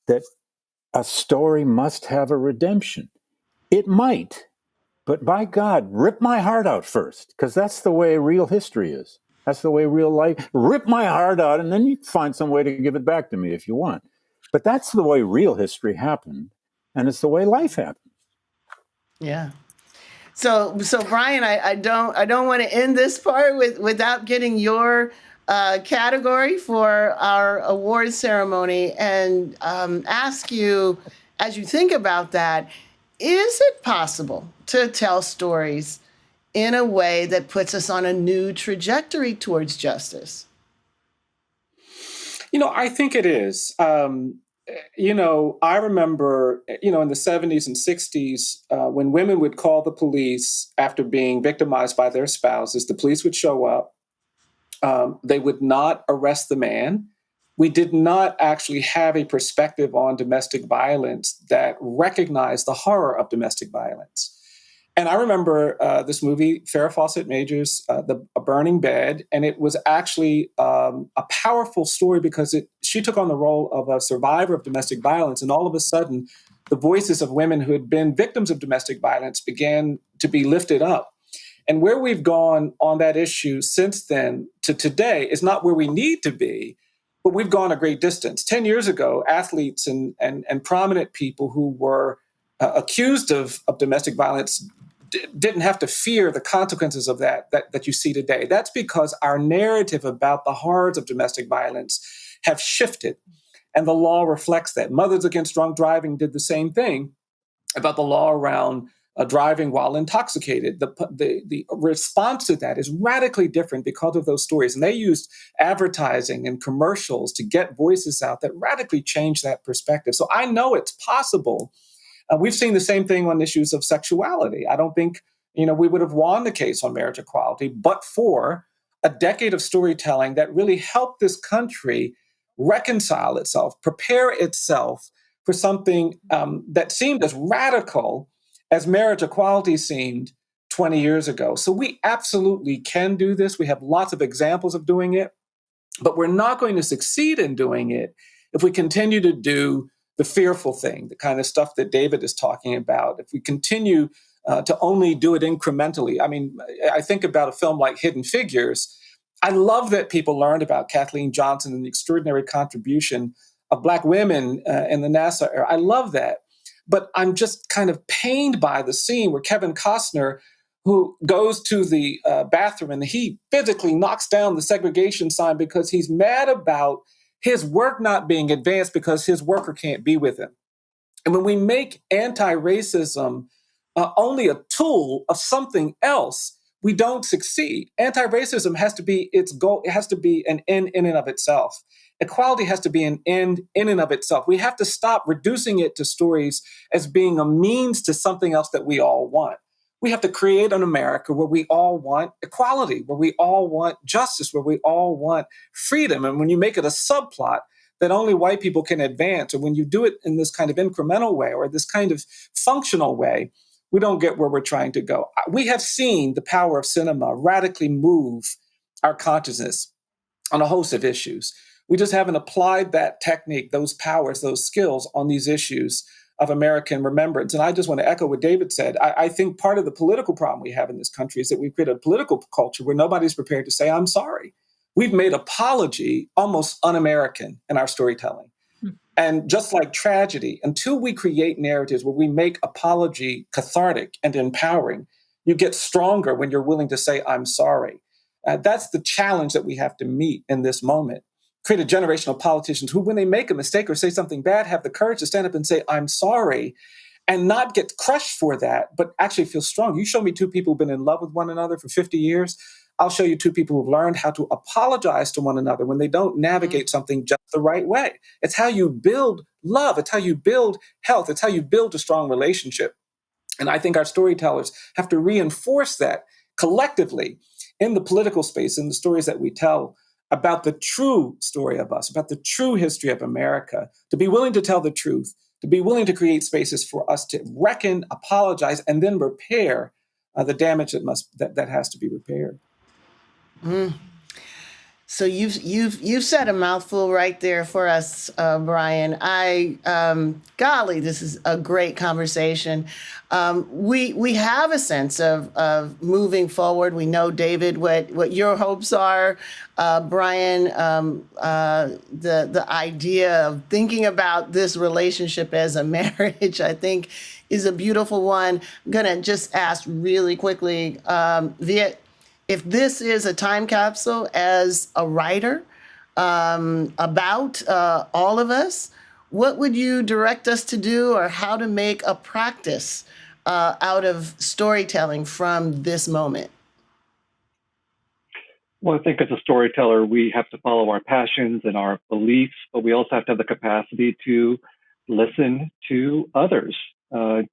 that a story must have a redemption. It might, but by God, rip my heart out first, because that's the way real history is. That's the way real life, rip my heart out, and then you find some way to give it back to me if you want. But that's the way real history happened, and it's the way life happened. Yeah. So Bryan, I don't want to end this part without getting your category for our awards ceremony and ask you, as you think about that, is it possible to tell stories in a way that puts us on a new trajectory towards justice? I think it is. I remember, in the 70s and 60s, when women would call the police after being victimized by their spouses, the police would show up. They would not arrest the man. We did not actually have a perspective on domestic violence that recognized the horror of domestic violence. And I remember this movie, Farrah Fawcett Majors' A Burning Bed, and it was actually a powerful story because she took on the role of a survivor of domestic violence, and all of a sudden, the voices of women who had been victims of domestic violence began to be lifted up. And where we've gone on that issue since then to today is not where we need to be, but we've gone a great distance. 10 years ago, athletes and prominent people who were accused of domestic violence didn't have to fear the consequences of that you see today. That's because our narrative about the horrors of domestic violence have shifted, and the law reflects that. Mothers Against Drunk Driving did the same thing about the law around driving while intoxicated. The response to that is radically different because of those stories, and they used advertising and commercials to get voices out that radically changed that perspective. So I know it's possible. We've seen the same thing on issues of sexuality. I don't think, we would have won the case on marriage equality, but for a decade of storytelling that really helped this country reconcile itself, prepare itself for something that seemed as radical as marriage equality seemed 20 years ago. So we absolutely can do this. We have lots of examples of doing it. But we're not going to succeed in doing it if we continue to do the fearful thing, the kind of stuff that David is talking about. If we continue to only do it incrementally. I mean, I think about a film like Hidden Figures. I love that people learned about Kathleen Johnson and the extraordinary contribution of Black women in the NASA era. I love that. But I'm just kind of pained by the scene where Kevin Costner, who goes to the bathroom and he physically knocks down the segregation sign because he's mad about his work not being advanced because his worker can't be with him. And when we make anti-racism only a tool of something else, we don't succeed. Anti-racism has to be its goal. It has to be an end in and of itself. Equality has to be an end in and of itself. We have to stop reducing it to stories as being a means to something else that we all want. We have to create an America where we all want equality, where we all want justice, where we all want freedom. And when you make it a subplot that only white people can advance, or when you do it in this kind of incremental way or this kind of functional way, we don't get where we're trying to go. We have seen the power of cinema radically move our consciousness on a host of issues. We just haven't applied that technique, those powers, those skills on these issues of American remembrance. And I just want to echo what David said. I think part of the political problem we have in this country is that we've created a political culture where nobody's prepared to say, I'm sorry. We've made apology almost un-American in our storytelling. And just like tragedy, until we create narratives where we make apology cathartic and empowering, you get stronger when you're willing to say, I'm sorry. That's the challenge that we have to meet in this moment. Create a generation of politicians who, when they make a mistake or say something bad, have the courage to stand up and say, I'm sorry, and not get crushed for that, but actually feel strong. You show me two people who've been in love with one another for 50 years. I'll show you two people who've learned how to apologize to one another when they don't navigate something just the right way. It's how you build love. It's how you build health. It's how you build a strong relationship. And I think our storytellers have to reinforce that collectively in the political space, in the stories that we tell about the true story of us, about the true history of America, to be willing to tell the truth, to be willing to create spaces for us to reckon, apologize, and then repair the damage that has to be repaired. So you've said a mouthful right there for us, Bryan. Golly, this is a great conversation. We have a sense of moving forward. We know, David, what your hopes are. Bryan, the idea of thinking about this relationship as a marriage, I think, is a beautiful one. I'm gonna just ask really quickly, Viet, if this is a time capsule as a writer about all of us, what would you direct us to do, or how to make a practice out of storytelling from this moment? Well, I think as a storyteller, we have to follow our passions and our beliefs, but we also have to have the capacity to listen to others,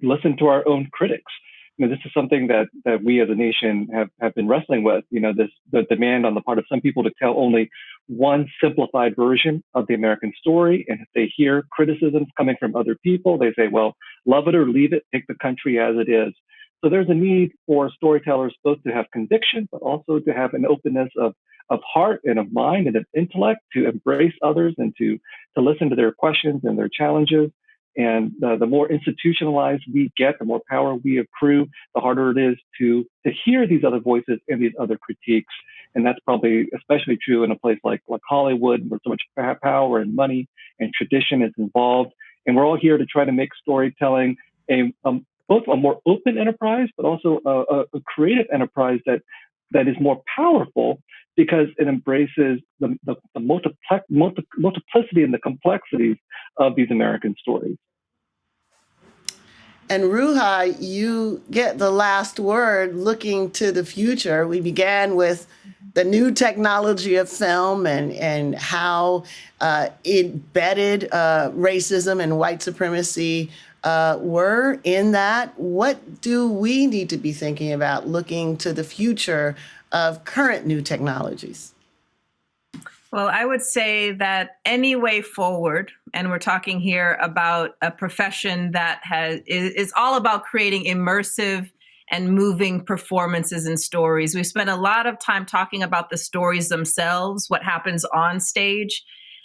listen to our own critics. This is something that we as a nation have been wrestling with. The demand on the part of some people to tell only one simplified version of the American story. And if they hear criticisms coming from other people, they say, well, love it or leave it, take the country as it is. So there's a need for storytellers both to have conviction, but also to have an openness of heart and of mind and of intellect, to embrace others and to listen to their questions and their challenges. And the more institutionalized we get, the more power we accrue, the harder it is to hear these other voices and these other critiques. And that's probably especially true in a place like Hollywood, where so much power and money and tradition is involved. And we're all here to try to make storytelling both a more open enterprise, but also a creative enterprise that is more powerful, because it embraces the multiplicity and the complexities of these American stories. And Ruha, you get the last word looking to the future. We began with the new technology of film and how embedded racism and white supremacy were in that. What do we need to be thinking about looking to the future of current new technologies? Well, I would say that any way forward, and we're talking here about a profession that is all about creating immersive and moving performances and stories. We spent a lot of time talking about the stories themselves, what happens on stage.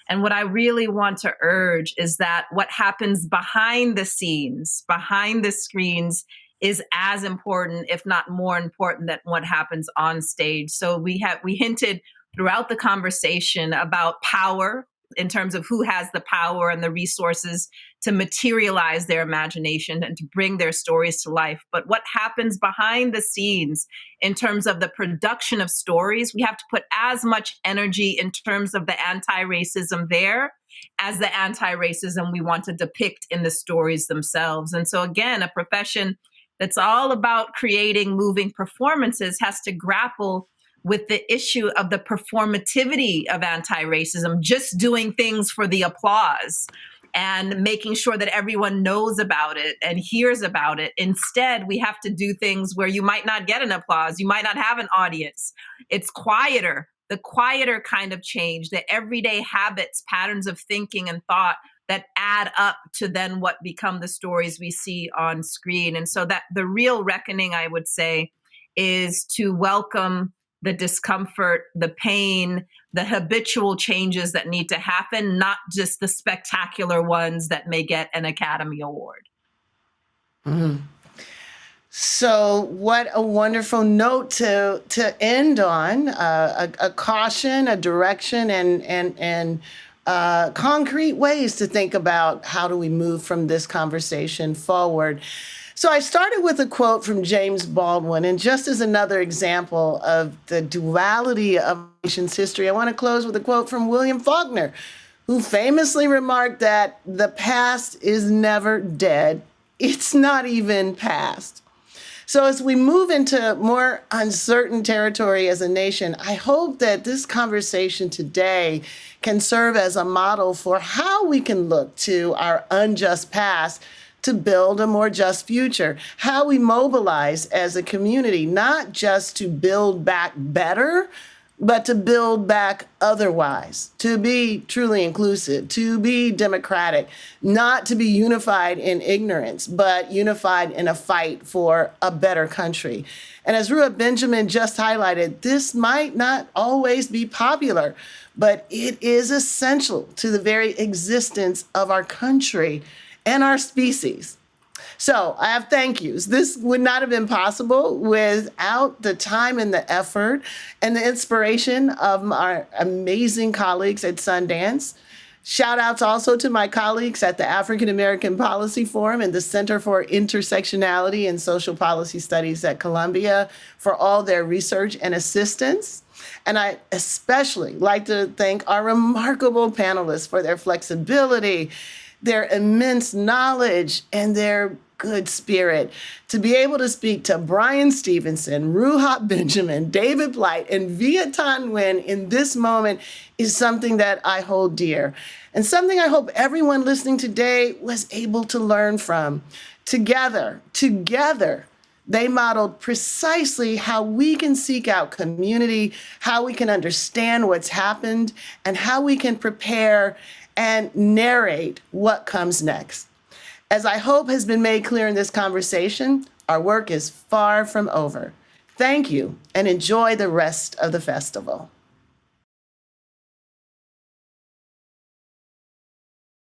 And what I really want to urge is that what happens behind the scenes, behind the screens, is as important, if not more important, than what happens on stage. So we hinted throughout the conversation about power, in terms of who has the power and the resources to materialize their imagination and to bring their stories to life. But what happens behind the scenes in terms of the production of stories, we have to put as much energy in terms of the anti-racism there as the anti-racism we want to depict in the stories themselves. And so again, a profession that's all about creating moving performances has to grapple with the issue of the performativity of anti-racism, just doing things for the applause and making sure that everyone knows about it and hears about it. Instead, we have to do things where you might not get an applause, you might not have an audience. It's quieter, the quieter kind of change, the everyday habits, patterns of thinking and thought that add up to then what become the stories we see on screen. And so that the real reckoning, I would say, is to welcome the discomfort, the pain, the habitual changes that need to happen, not just the spectacular ones that may get an Academy Award. Mm-hmm. So what a wonderful note to end on, a caution, a direction, and concrete ways to think about how do we move from this conversation forward. So I started with a quote from James Baldwin, and just as another example of the duality of our nation's history, I want to close with a quote from William Faulkner, who famously remarked that the past is never dead. It's not even past. So as we move into more uncertain territory as a nation, I hope that this conversation today can serve as a model for how we can look to our unjust past to build a more just future, how we mobilize as a community, not just to build back better, but to build back otherwise, to be truly inclusive, to be democratic, not to be unified in ignorance, but unified in a fight for a better country. And as Ruha Benjamin just highlighted, this might not always be popular, but it is essential to the very existence of our country and our species. So I have thank yous. This would not have been possible without the time and the effort and the inspiration of our amazing colleagues at Sundance. Shout outs also to my colleagues at the African American Policy Forum and the Center for Intersectionality and Social Policy Studies at Columbia for all their research and assistance. And I especially like to thank our remarkable panelists for their flexibility, their immense knowledge, and their good spirit. To be able to speak to Bryan Stevenson, Ruha Benjamin, David Blight, and Việt Thanh Nguyễn in this moment is something that I hold dear, and something I hope everyone listening today was able to learn from. Together, they modeled precisely how we can seek out community, how we can understand what's happened, and how we can prepare and narrate what comes next. As I hope has been made clear in this conversation, our work is far from over. Thank you, and enjoy the rest of the festival.